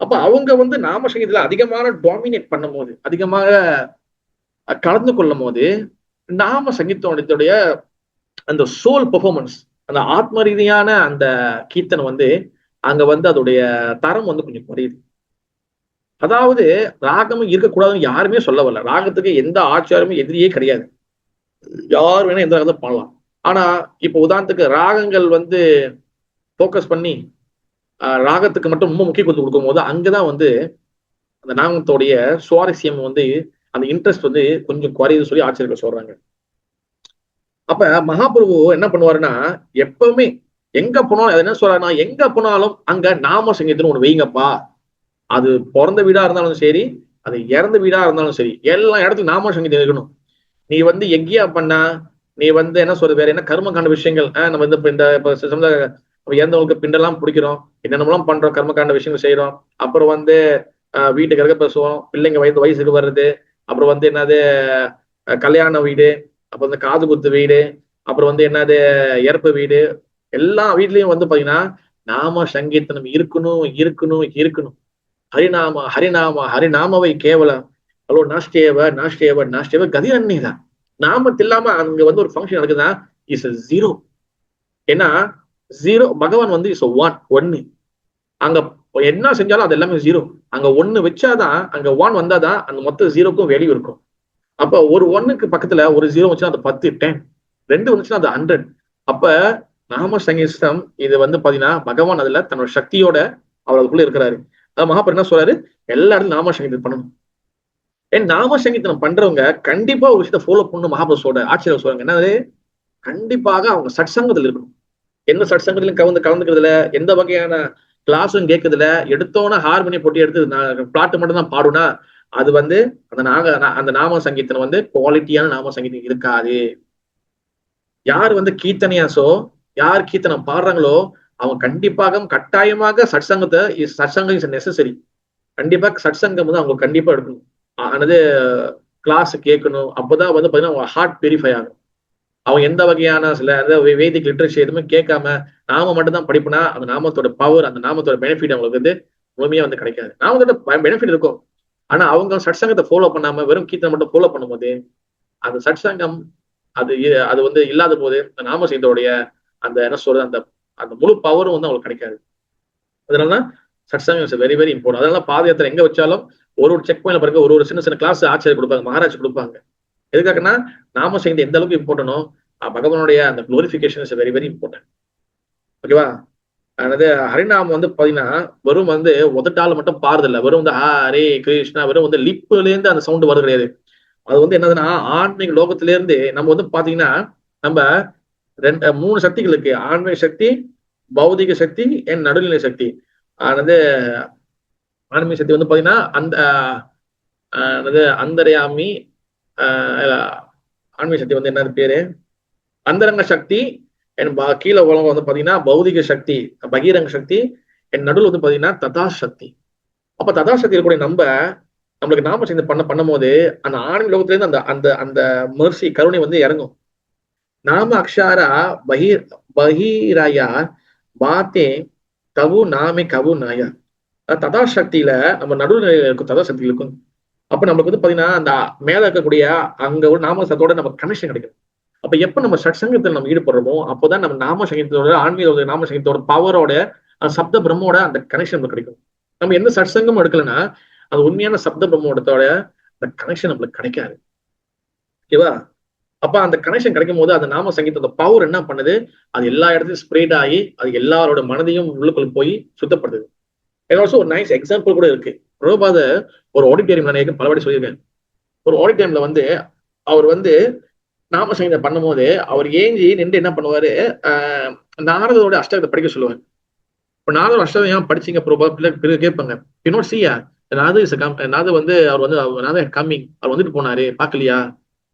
அப்ப அவங்க வந்து நாம சங்கீதத்துல அதிகமான டாமினேட் பண்ணும் போது, அதிகமாக கலந்து கொள்ளும் போது நாம சங்கீதத்துடைய அந்த சோல் பெர்ஃபார்மன்ஸ், அந்த ஆத்ம ரீதியான அந்த கீர்த்தனை வந்து அங்க வந்து அதோடைய தரம் வந்து கொஞ்சம் குறையுது. அதாவது ராகமும் இருக்கக்கூடாதுன்னு யாருமே சொல்ல வரல. ராகத்துக்கு எந்த ஆச்சாரமும் எதிரியே கிடையாது. யார் வேணா எந்த ராகத்தை பண்ணலாம். ஆனா இப்ப உதாரணத்துக்கு ராகங்கள் வந்து போக்கஸ் பண்ணி ராகத்துக்கு மட்டும் ரொம்ப முக்கியத்துவம் கொடுக்கும் போது அங்கதான் வந்து அந்த நாமத்தோடைய சுவாரஸ்யம் வந்து, அந்த இன்ட்ரெஸ்ட் வந்து கொஞ்சம் குறையுது சொல்லி ஆச்சரியர்கள் சொல்றாங்க. அப்ப மகாபிரபு என்ன பண்ணுவாருன்னா, எப்பவுமே எங்க போனாலும் அது என்ன சொல்றாருன்னா, எங்க போனாலும் அங்க நாம சங்கீதம்னு ஒண்ணு வைங்கப்பா. அது பிறந்த வீடா இருந்தாலும் சரி, அது இறந்த வீடா இருந்தாலும் சரி, எல்லா இடத்துலயும் நாம சங்கீதம் இருக்கணும். நீ வந்து எங்கேயா பண்ணா, நீ வந்து என்ன சொல்றது, வேற என்ன கர்ம காண்ட விஷயங்கள், நம்ம இந்த இறந்தவங்களுக்கு பிண்டெல்லாம் பிடிக்கிறோம், என்னென்னலாம் பண்றோம், கர்ம காண்ட விஷயங்கள் செய்யறோம். அப்புறம் வந்து வீட்டுக்கு இருக்க பேசுவோம், பிள்ளைங்க வயசுக்கு வர்றது, அப்புறம் வந்து என்னது கல்யாண வீடு, அப்புறம் வந்து காது குத்து வீடு, அப்புறம் வந்து என்னது இறப்பு வீடு, எல்லா வீட்லயும் வந்து பாத்தீங்கன்னா நாம சங்கீர்த்தனம் இருக்கணும் இருக்கணும் இருக்கணும். ஹரிநாம ஹரிநாம ஹரிநாமவை கேவலம் ஹலோ நாஷ்டேவ நாஷ்டேவ நாஷ்டேவ கதி அன்னிதான். நாமத்து இல்லாம அங்க வந்து ஒரு ஃபங்க்ஷன் நடக்குதுன்னா இஸ் ஜீரோ. ஏன்னா ஜீரோ, பகவான் வந்து இஸ் ஒன்னு. அங்க என்ன செஞ்சாலும் அது எல்லாமே ஜீரோ. அங்க ஒன்னு வச்சாதான், அங்க 1 வந்தாதான் அந்த மொத்த ஜீரோக்கும் வேல்யூ இருக்கும். அப்ப ஒரு 1க்கு பக்கத்துல ஒரு 0 வச்சுன்னா அது 10, 10, 2 வந்துச்சுன்னா அது 100. அப்ப நாம சங்கீதம் இது வந்து பாத்தீங்கன்னா பகவான் அதுல தன்னோட சக்தியோட அவர்களுக்குள்ள இருக்கிறாரு. அதான் மகாபுரம் என்ன சொல்றாரு, எல்லா இடத்துலயும் நாம சங்கீதம் பண்ணணும். ஏன் நாம சங்கீதம் பண்றவங்க கண்டிப்பா ஒரு விஷயத்தை ஃபாலோ பண்ணணும். மகாபுரோட ஆச்சரியம் சொல்றாங்க என்னது, கண்டிப்பாக அவங்க சட்சங்கத்தில் இருக்கணும். எந்த சட்சங்கத்திலும் கலந்துக்கிறதுல, எந்த வகையான கிளாஸும் கேட்கறதுல, எடுத்தோன்னா ஹார்மோனி போட்டி எடுத்து பிளாட்டு மட்டும் தான் பாடுனா அது வந்து அந்த நாம சங்கீதம் வந்து குவாலிட்டியான நாம சங்கீதம் இருக்காது. யார் வந்து கீர்த்தனையாசோ, யார் கீர்த்தனம் பாடுறாங்களோ அவங்க கண்டிப்பாக கட்டாயமாக சட்சங்கம் இஸ் நெசசரி. கண்டிப்பா சட்சங்கம் வந்து அவங்க கண்டிப்பா எடுக்கணும். ஆனது கிளாஸ் கேட்கணும். அப்பதான் வந்து பாத்தீங்கன்னா அவங்க ஹார்ட் பியூரிஃபை ஆகும். அவங்க எந்த வகையான சில வேதிக் லிட்ரேச்சர் எதுவுமே கேட்காம நாம மட்டும் தான் படிப்புனா அந்த நாமத்தோட பவர், அந்த நாமத்தோட பெனிஃபிட் அவங்களுக்கு வந்து முழுமையா வந்து கிடைக்காது. நாமத்தோட பெனிஃபிட் இருக்கும். ஆனா அவங்க சட்சங்கத்தை ஃபாலோ பண்ணாம வெறும் கீர்த்தனை மட்டும் ஃபாலோ பண்ணும்போது அந்த சட்சங்கம் அது வந்து இல்லாத போது அந்த நாம செய்தோடைய அந்த என்ன சொல்றது, அந்த அந்த முழு பவரும் வந்து அவங்களுக்கு கிடைக்காது. அதனால சட்சங்கம் இஸ் வெரி வெரி இம்பார்ட்டன்ட். அதனால பாத யாத்திரை எங்க வச்சாலும் ஒரு செக் பாயிண்ட்ல பாருங்க, ஒரு சின்ன சின்ன கிளாஸ் ஆச்சரியம் கொடுப்பாங்க, மகாராஜ் கொடுப்பாங்க. எதுக்காகன்னா நாம செய்த எந்த அளவுக்கு இம்பார்ட்டனோ பகவானுடைய அந்த glorification is very very important. ஓகேவா? அதாவது ஹரிநாமம் வந்து பாத்தீங்கன்னா வெறும் வந்து உதட்டால மட்டும் பாடுதில்ல, வெறும் வந்து ஹரே கிருஷ்ணா வெறும் வந்து லிப்புல இருந்து அந்த சவுண்ட் வருது கிடையாது. அது வந்து என்னதுன்னா ஆன்மீக லோகத்தில இருந்து நம்ம வந்து பாத்தீங்கன்னா நம்ம 3 சக்திகளுக்கு, ஆன்மீக சக்தி, பௌதிக சக்தி, நடுநிலை சக்தி. அதாவது ஆன்மீக சக்தி வந்து பாத்தீங்கன்னா அந்தர்யாமி, ஆன்மீக சக்தி வந்து என்னது பேரு அந்தரங்க சக்தி, கீழே உலகம் வந்து பாத்தீங்கன்னா பௌதிக சக்தி பகிரங்க சக்தி, நடுவில் வந்து பாத்தீங்கன்னா ததாசக்தி. அப்ப ததாசக்தி இருக்கக்கூடிய நம்மளுக்கு நாம சேர்ந்து பண்ணும் போது அந்த ஆன்மீக லோகத்துல இருந்து அந்த அந்த அந்த மெர்சி கருணை வந்து இறங்கும். நாம அக்ஷாரா பஹீராயா பாத்தே கவு நாமே கவு நாயா. ததாசக்தியில நம்ம நடுநிலையில இருக்கும், ததாசக்தியில இருக்கும். அப்ப நம்மளுக்கு வந்து பாத்தீங்கன்னா அந்த மேல இருக்கக்கூடிய அங்க ஒரு நாமசத்தோட நமக்கு கனெக்ஷன் கிடைக்கும். அப்ப எப்ப நம்ம சத்சங்கத்துல நம்ம ஈடுபடுறோமோ அப்போதான் நம்ம நாம சங்கீதத்தோட ஆன்மீக நாம சங்கீதத்தோட பவரோட சப்த பிரம்மோட அந்த கனெக்ஷன் நமக்கு கிடைக்கும். நம்ம எந்த சத்சங்கமும் எடுக்கலன்னா அது உண்மையான சப்த பிரம்மோடத்தோட அந்த கனெக்ஷன் நம்மளுக்கு கிடைக்காது. ஓகேவா? அப்ப அந்த கனெக்ஷன் கிடைக்கும் போது அந்த நாம சங்கீதத்தோட பவர் என்ன பண்ணுது, அது எல்லா இடத்துலயும் ஸ்ப்ரெட் ஆகி அது எல்லாரோட மனதையும் உள்ளுக்குள்ள போய் சுத்தப்படுது. ஆல்சோ ஒரு நைஸ் எக்ஸாம்பிள் கூட இருக்கு. ரோபாத ஒரு ஆடிட்டோரியம் நான் பலவாடி சொல்லியிருக்கேன். ஒரு ஆடிட்டோரியம்ல வந்து அவர் வந்து நாம சங்கீதம் பண்ணும் போது அவர் ஏஞ்சி நின்று என்ன பண்ணுவாரு, நாரதோட அஷ்டகத்தை படிக்க சொல்லுவார். இப்ப நாரதோட அஷ்டகம் ஏன் படிச்சீங்க பிள்ளை கேட்பாங்க. இன்னொரு சியா நாது வந்து அவர் வந்து நாதர் கம்மிங், அவர் வந்துட்டு போனாரு பாக்கலையா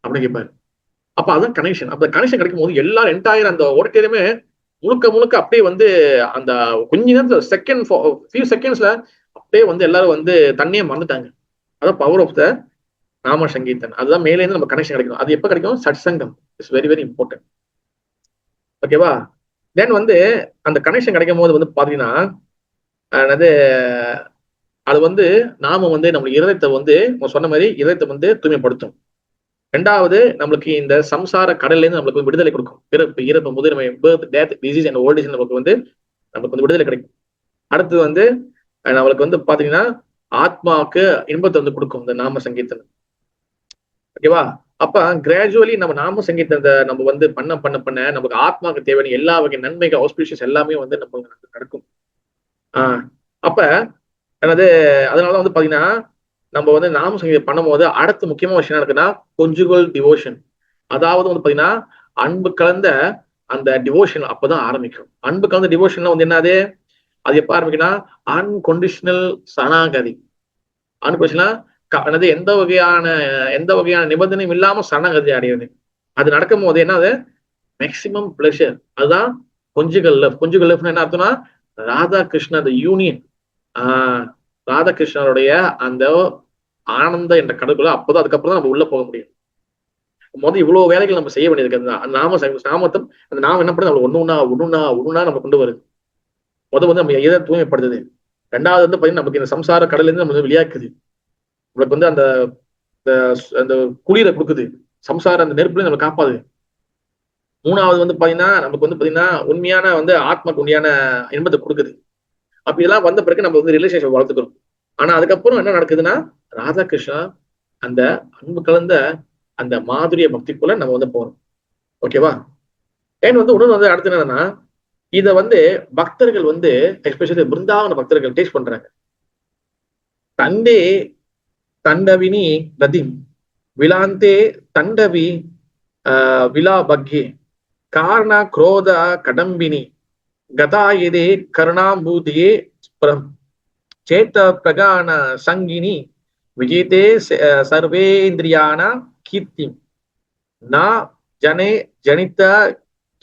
அப்படின்னு கேட்பாரு. அப்ப அதான் கனெக்ஷன். அப்ப கனெக்ஷன் கிடைக்கும் போது எல்லாரும் என்டையர் அந்த ஆடிட்டோரியமே முழுக்க முழுக்க அப்படியே வந்து அந்த கொஞ்ச நேரத்துல ஃபியூ செகண்ட்ஸ்ல அப்படியே வந்து எல்லாரும் வந்து தண்ணியை மறந்துட்டாங்க. அதான் பவர் ஆஃப் த நாம சங்கீதன். அதுதான் மேலே இருந்து நம்ம கனெக்ஷன் கிடைக்கும். அது எப்ப கிடைக்கும்? சத்சங்கம் இட்ஸ் வெரி வெரி இம்பார்ட்டன்ட். ஓகேவா? தென் வந்து அந்த கனெக்ஷன் கிடைக்கும் போது வந்து பாத்தீங்கன்னா அது வந்து நாம வந்து நம்ம இதயத்தை வந்து சொன்ன மாதிரி இதயத்தை வந்து தூய்மைப்படுத்தும். ரெண்டாவது நம்மளுக்கு இந்த சம்சார கடல்ல இருந்து நம்மளுக்கு விடுதலை கொடுக்கும். பிறப்பு இறப்பு முதுமை birth death disease and old age நமக்கு வந்து விடுதலை கிடைக்கும். அடுத்து வந்து நம்மளுக்கு வந்து பாத்தீங்கன்னா ஆத்மாவுக்கு இன்பத்தை வந்து கொடுக்கும் இந்த நாம சங்கீதம். ஓகேவா? அப்ப கிராஜுவலி நம்ம நாம சங்கீதத்தை நம்ம வந்து பண்ண நமக்கு ஆத்மாவுக்கு தேவையான எல்லா வகை நன்மைகள் ஆஸ்பிஷியஸ் எல்லாமே வந்து நம்மளுக்கு நடக்கும். அப்ப அதனால வந்து பாத்தீங்கன்னா நம்ம வந்து நாம சங்கீதம் பண்ணும் போது அடுத்த முக்கியமான விஷயம் நடக்குன்னா கொஞ்சுகல் டிவோஷன். அதாவது வந்து பாத்தீங்கன்னா அன்பு கலந்த அந்த டிவோஷன் அப்பதான் ஆரம்பிக்கும். அன்பு கலந்த டிவோஷன்ல வந்து என்னது, அது எப்ப ஆரம்பிக்குன்னா அன்கண்டிஷனல் சரணாகதி. அன்கண்டிஷனலா எந்த வகையான நிபந்தனையும் இல்லாம சரணாகதி அடையுது. அது நடக்கும் போது என்னது மேக்சிமம் பிளஷர். அதுதான் கொஞ்சுகல் லவ். கொஞ்சுகல் லவ்னா என்ன அர்த்தம்னா ராதா கிருஷ்ணா அந்த யூனியன், ராதா கிருஷ்ணருடைய அந்த ஆனந்த என்ற கடவுள அப்பதான் அதுக்கப்புறம் தான் நம்ம உள்ள போக முடியும். முதல் இவ்வளவு வேலைகள் நம்ம செய்ய வேண்டியது. நாமத்தம் அந்த நாமம் என்ன பண்ணுது, நம்ம ஒண்ணுன்னா நம்ம கொண்டு வருது. வந்து நம்ம எதை தூய்மைப்படுத்துது. ரெண்டாவது வந்து பாத்தீங்கன்னா நமக்கு இந்த சம்சார கடல்ல இருந்து நம்ம வெளியாக்குது. நம்மளுக்கு வந்து அந்த குளிரை கொடுக்குது. சம்சார அந்த நெருப்புல நம்ம காப்பாது. மூணாவது வந்து பாத்தீங்கன்னா நமக்கு வந்து பாத்தீங்கன்னா உண்மையான வந்து ஆத்மாக்கு உண்மையான இன்பத்தை கொடுக்குது. அப்ப இதெல்லாம் வந்த பிறகு நம்ம வந்து ரிலேஷன்ஷிப் வளர்த்துக்கிறோம். ஆனா அதுக்கப்புறம் என்ன நடக்குதுன்னா ராதாகிருஷ்ணா அந்த அன்பு கலந்த அந்த மாதுரிய பக்திக்குள்ள நம்ம வந்து போறோம். ஓகேவா? ஏன் வந்து உடனே வந்து அடுத்து என்னன்னா இத வந்து பக்தர்கள் வந்து எஸ்பெஷலி பிருந்தாவன பக்தர்கள் டேஸ்ட் பண்றாங்க. தண்டே தண்டவினி ரதிம் விலாந்தே தண்டவி விலா பக்யே காரண குரோத கடம்பினி கதாயதே கருணாம்பூதியே சேத்த பிரகான சங்கினி விஜயதே சர்வேந்திரியான கீர்த்தி நா ஜனே ஜனித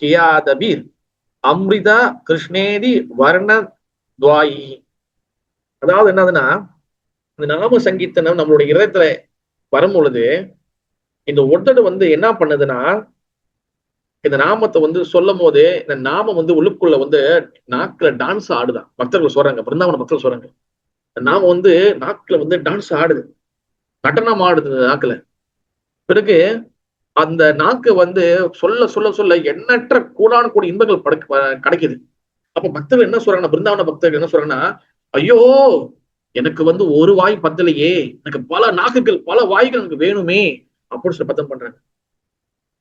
கியாதபீர் அம்ரித கிருஷ்ணேதி வர்ண துவாயி. அதாவது என்னதுன்னா இந்த நாம சங்கீர்த்தனம் நம்மளுடைய இதயத்துல வரும் பொழுது இந்த உடடு வந்து என்ன பண்ணுதுன்னா இந்த நாமத்தை வந்து சொல்லும் போது இந்த நாமம் வந்து உள்ளுக்குள்ள வந்து நாக்குல டான்ஸ் ஆடுதான். பக்தர்கள் சொல்றாங்க, பிருந்தாவன பக்தர்கள் சொல்றாங்க, நாம வந்து நாக்குல வந்து டான்ஸ் ஆடுது, நடனம் ஆடுது நாக்குல. பிறகு அந்த நாக்கு வந்து சொல்ல சொல்ல சொல்ல எண்ணற்ற கூடான கூட இன்பங்கள் கிடைக்குது. அப்ப பக்தர்கள் என்ன சொல்றாங்கன்னா, பிருந்தாவன பக்தர்கள் என்ன சொல்றாங்கன்னா, ஐயோ எனக்கு வந்து ஒரு வாய் பத்தலையே, எனக்கு பல நாக்குகள் பல வாய்கள் எனக்கு வேணுமே அப்படின்னு சொல்லி பத்தம் பண்றாங்க.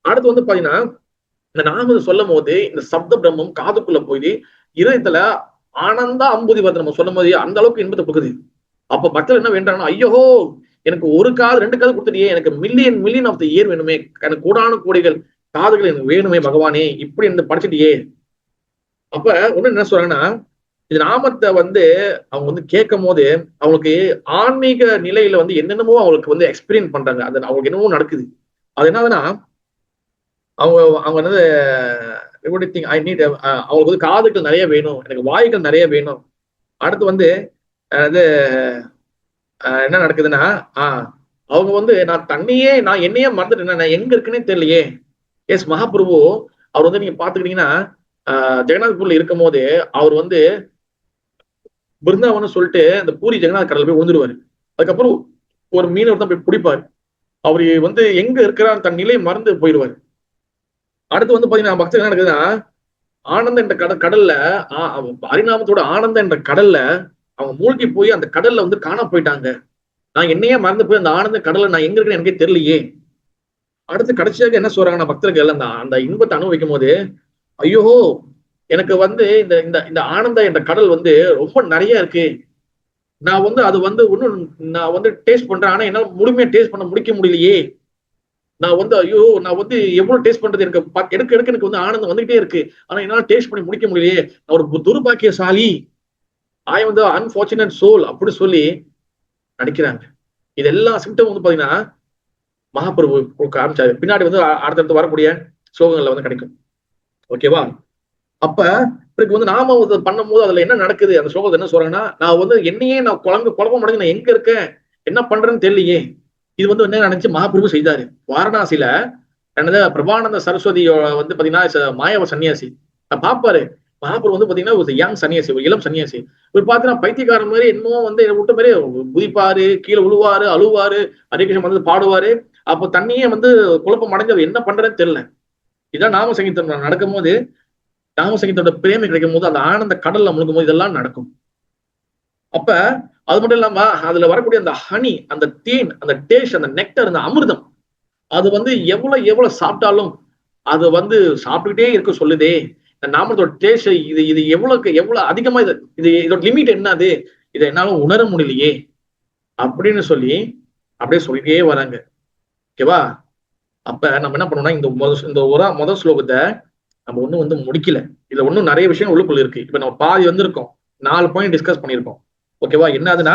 அடுத்து வந்து பாத்தீங்கன்னா இந்த நாமத்தை சொல்லும் போது இந்த சப்த பிரம்மம் காதுக்குள்ள போய் இதயத்துல ஆனந்தா அம்புதி பார்த்து நம்ம சொல்லும் போது அந்த அளவுக்கு இன்பத்தை கொடுக்குது. அப்ப பக்தர்கள் என்ன வேண்டாங்கன்னா, ஐயோ எனக்கு ஒரு காது 2 காது கொடுத்துட்டியே, எனக்கு மில்லியன் ஆஃப் த இயர் வேணுமே, எனக்கு கூடான கோடிகள் காதுகள் எனக்கு வேணுமே பகவானே, இப்படி என்ன படிச்சுட்டியே. அப்ப ஒண்ணு என்ன சொல்றாங்கன்னா இது நாமத்தை வந்து அவங்க வந்து கேட்கும் போது அவங்களுக்கு ஆன்மீக நிலையில வந்து என்னென்னமோ அவங்களுக்கு வந்து எக்ஸ்பீரியன்ஸ் பண்றாங்க. அது அவங்களுக்கு என்னமோ நடக்குது. அது என்னதுன்னா அவங்க வந்து அவங்களுக்கு வந்து காதுகள் நிறைய வேணும், எனக்கு வாய்கள் நிறைய வேணும். அடுத்து வந்து அது என்ன நடக்குதுன்னா அவங்க வந்து நான் என்னையே மறந்துட்டேன், நான் எங்க இருக்குன்னே தெரியலையே. எஸ் மகாபிரபு அவர் வந்து நீங்க பாத்துக்கிட்டீங்கன்னா ஜெகநாத்பூர்ல இருக்கும் போது அவர் வந்து பிருந்தாவனம் சொல்லிட்டு அந்த பூரி ஜெகநாத் கடல போய் விழுந்துருவாரு. அதுக்கப்புறம் ஒரு மீனவர் தான் போய் பிடிப்பாரு. அவரு வந்து எங்க இருக்கிறார் தன் நிலையை மறந்து போயிடுவாரு. அடுத்து வந்து பாத்தீங்கன்னா பக்தர்கள் என்ன நடக்குதுன்னா, ஆனந்த என்ற கடல்ல ஹரிநாமத்தோட ஆனந்த என்ற கடல்ல அவங்க மூழ்கி போய் அந்த கடல்ல வந்து காண போயிட்டாங்க. நான் என்னையே மறந்து போய் அந்த ஆனந்த கடல்ல நான் எங்க இருக்கேன்னு எனக்கே தெரியலையே. அடுத்து கடைசியாக என்ன சொல்றாங்கன்னா பக்தர்கள் அந்த அந்த இன்பத்தை அனுபவிக்கும் போது, ஐயோ எனக்கு வந்து இந்த இந்த இந்த ஆனந்த என்ற கடல் வந்து ரொம்ப நிறைய இருக்கு. நான் வந்து அது வந்து இன்னும் நான் வந்து டேஸ்ட் பண்றேன். ஆனா என்னால முழுமையா டேஸ்ட் பண்ண முடிக்க முடியலையே. நான் வந்து ஐயோ நான் வந்து எவ்வளவு டேஸ்ட் பண்றது எனக்கு எடுக்க எடுக்க எனக்கு வந்து ஆனந்தம் வந்துகிட்டே இருக்கு. ஆனா என்னால டேஸ்ட் பண்ணி முடிக்க முடியலையே. நான் ஒரு துர்பாக்கியசாலி. ஐ வந்து அன்பார்ச்சுனேட் சோல் அப்படி சொல்லி நடிக்கிறாங்க. இது எல்லா சிம்டம் வந்து பாத்தீங்கன்னா மகாபிரபு காமிச்சாரு. பின்னாடி வந்து அடுத்தடுத்து வரக்கூடிய ஸ்லோகங்கள்ல வந்து கிடைக்கும். ஓகேவா? அப்ப இதுக்கு வந்து நாம பண்ணும்போது அதுல என்ன நடக்குது, அந்த ஸ்லோகத்தை என்ன சொல்றாங்கன்னா, நான் வந்து என்னையே நான் குழப்பம் அடைஞ்சு நான் எங்க இருக்கேன், என்ன பண்றேன்னு தெரியலையே. இது வந்து என்ன நினைச்சு மகாபிரபு செய்தாரு. வாரணாசியில என்னது பிரபானந்த சரஸ்வதியோட வந்து பாத்தீங்கன்னா மாயவ சன்னியாசி பாப்பாரு. மகாபிரபு வந்து பாத்தீங்கன்னா ஒரு யங் சன்னியாசி, ஒரு இளம் சன்னியாசி. இவர் பாத்தீங்கன்னா பைத்தியக்காரன் மாதிரி என்னமோ வந்து விட்ட மாதிரி குதிப்பாரு, கீழே விழுவாரு, அழுவாரு, ஹரிகிருஷ்ணன் வந்து பாடுவாரு. அப்போ தண்ணியே வந்து குழப்பம் அடைஞ்சு அவர் என்ன பண்றதுன்னு தெரியல. இதான் நாம சங்கீதம் நடக்கும் போது, நாம சங்கீதத்தோட பிரேமை கிடைக்கும் போது, அந்த ஆனந்த கடல்ல முழுகும் போது இதெல்லாம் நடக்கும். அப்ப அது மட்டும் இல்லாம அதுல வரக்கூடிய அந்த ஹனி, அந்த தேன், அந்த டேஸ்ட், அந்த நெக்டர், அந்த அமிர்தம், அது வந்து எவ்வளவு சாப்பிட்டாலும் அது வந்து சாப்பிட்டுக்கிட்டே இருக்க சொல்லுதே. இந்த நாமத்தோட டேஸ்ட் இது இது எவ்வளவு அதிகமா இதோட லிமிட் என்னது, இதை என்னால உணர முடியலையே அப்படின்னு சொல்லி அப்படியே சொல்லிட்டே வராங்க. ஓகேவா? அப்ப நம்ம என்ன பண்ணோம்னா இந்த முதல் ஸ்லோகத்தை நம்ம ஒண்ணும் வந்து முடிக்கல. இதுல ஒன்னும் நிறைய விஷயம் உள்ளுக்குள்ள இருக்கு. இப்ப நம்ம பாதி வந்திருக்கோம், 4 பாயிண்ட் டிஸ்கஸ் பண்ணிருக்கோம். ஓகேவா? என்னதுன்னா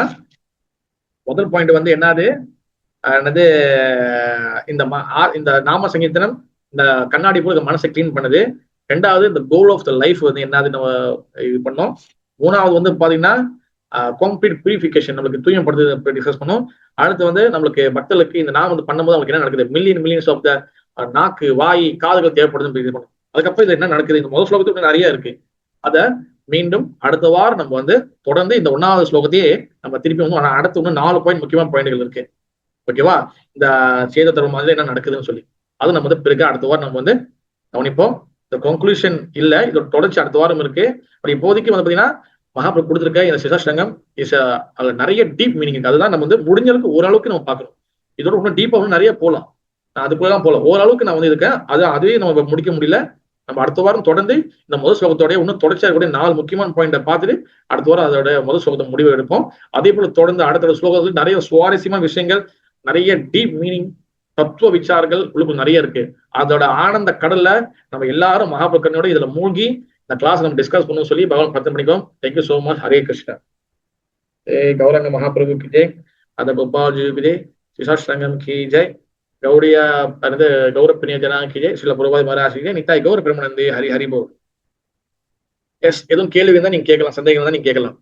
முதல் பாயிண்ட் வந்து என்னது, இந்த நாம சங்கீதனம் இந்த கண்ணாடி போல மனசை கிளீன் பண்ணுது. ரெண்டாவது இந்த கோல் ஆஃப் த லைஃப் வந்து என்னது நம்ம இது பண்ணோம். மூணாவது வந்து பாத்தீங்கன்னா கம்ப்ளீட் பியூரிஃபிகேஷன், நம்மளுக்கு தூய்மைப்படுத்து டிஸ்கஸ் பண்ணோம். அடுத்து வந்து நம்மளுக்கு பக்தர்களுக்கு இந்த நாம வந்து பண்ணும்போது அவங்களுக்கு என்ன நடக்குது, மில்லியன்ஸ் ஆஃப் த நாக்கு, வாய், காதுகள் தேவைப்படுதுன்னு இது பண்ணும். அதுக்கப்புறம் இது என்ன நடக்குது, இந்த முதல் ஸ்லோகத்துக்கு நிறைய இருக்கு. அத மீண்டும் அடுத்த வாரம் நம்ம வந்து தொடர்ந்து இந்த 1வது ஸ்லோகத்தையே நம்ம திருப்பி வந்து அடுத்து இன்னும் 4 பாயிண்ட் முக்கியமான பாயிண்ட்கள் இருக்கு. ஓகேவா? இந்த சேத தர்மம் மாதிரி என்ன நடக்குதுன்னு சொல்லி அது நம்ம வந்து பிறகு அடுத்த வாரம் நம்ம வந்து கவனிப்போம். இந்த கன்க்ளூஷன் இல்ல, இதோட தொடர்ச்சி அடுத்த வாரம் இருக்கு. அப்படி இப்போதைக்கு வந்து பாத்தீங்கன்னா மகாபிரபு கொடுத்திருக்க இந்த சிதாஷ்டங்கம் அதுல நிறைய டீப் மீனிங் இருக்கு. அதுதான் நம்ம வந்து முடிஞ்ச அளவுக்கு ஓரளவுக்கு நம்ம பார்க்கணும். இதோட இன்னும் டீப்பா இன்னும் நிறைய போகலாம். நான் அதுக்குள்ளதான் போகலாம். ஓரளவுக்கு நான் வந்து இருக்கேன். அதுவே நம்ம முடிக்க முடியல. நம்ம அடுத்த வாரம் தொடர்ந்து இந்த முதல் ஸ்லோகத்தோடய இன்னும் தொடர்ச்சியாக கூட 4 முக்கியமான பாயிண்ட பார்த்துட்டு அடுத்த வாரம் அதோட முதல் ஸ்லோகத்தை முடிவு எடுப்போம். அதே போல தொடர்ந்து அடுத்த ஸ்லோகத்தில் நிறைய சுவாரஸ்யமான விஷயங்கள், நிறைய டீப் மீனிங், தத்துவ விசாரங்கள் உள்ளுக்குள் நிறைய இருக்கு. அதோட ஆனந்த கடல்ல நம்ம எல்லாரும் மகாபிரபுவோட இதுல மூழ்கி இந்த கிளாஸ் நம்ம டிஸ்கஸ் பண்ணணும் சொல்லி பகவான் பிரார்த்தனை பண்ணிக்கோம். Thank you so much. Hare Krishna. Gauranga Mahaprabhu கி ஜெய், அத கோபால்ஜி கி ஜெய், சிசாஷ்டங்கம் கி ஜெய், கௌடியா கௌரப்பினிய ஜனா கி ஜெய், சில பிரபாதி மகாராஜ் கி ஜெய், நித்தாய் கௌர பிரமணந்தே, ஹரி ஹரி போல். எஸ், எதுவும் கேள்வி இருந்தா நீங்க கேட்கலாம், சந்தேகம் இருந்தா நீங்க கேட்கலாம்.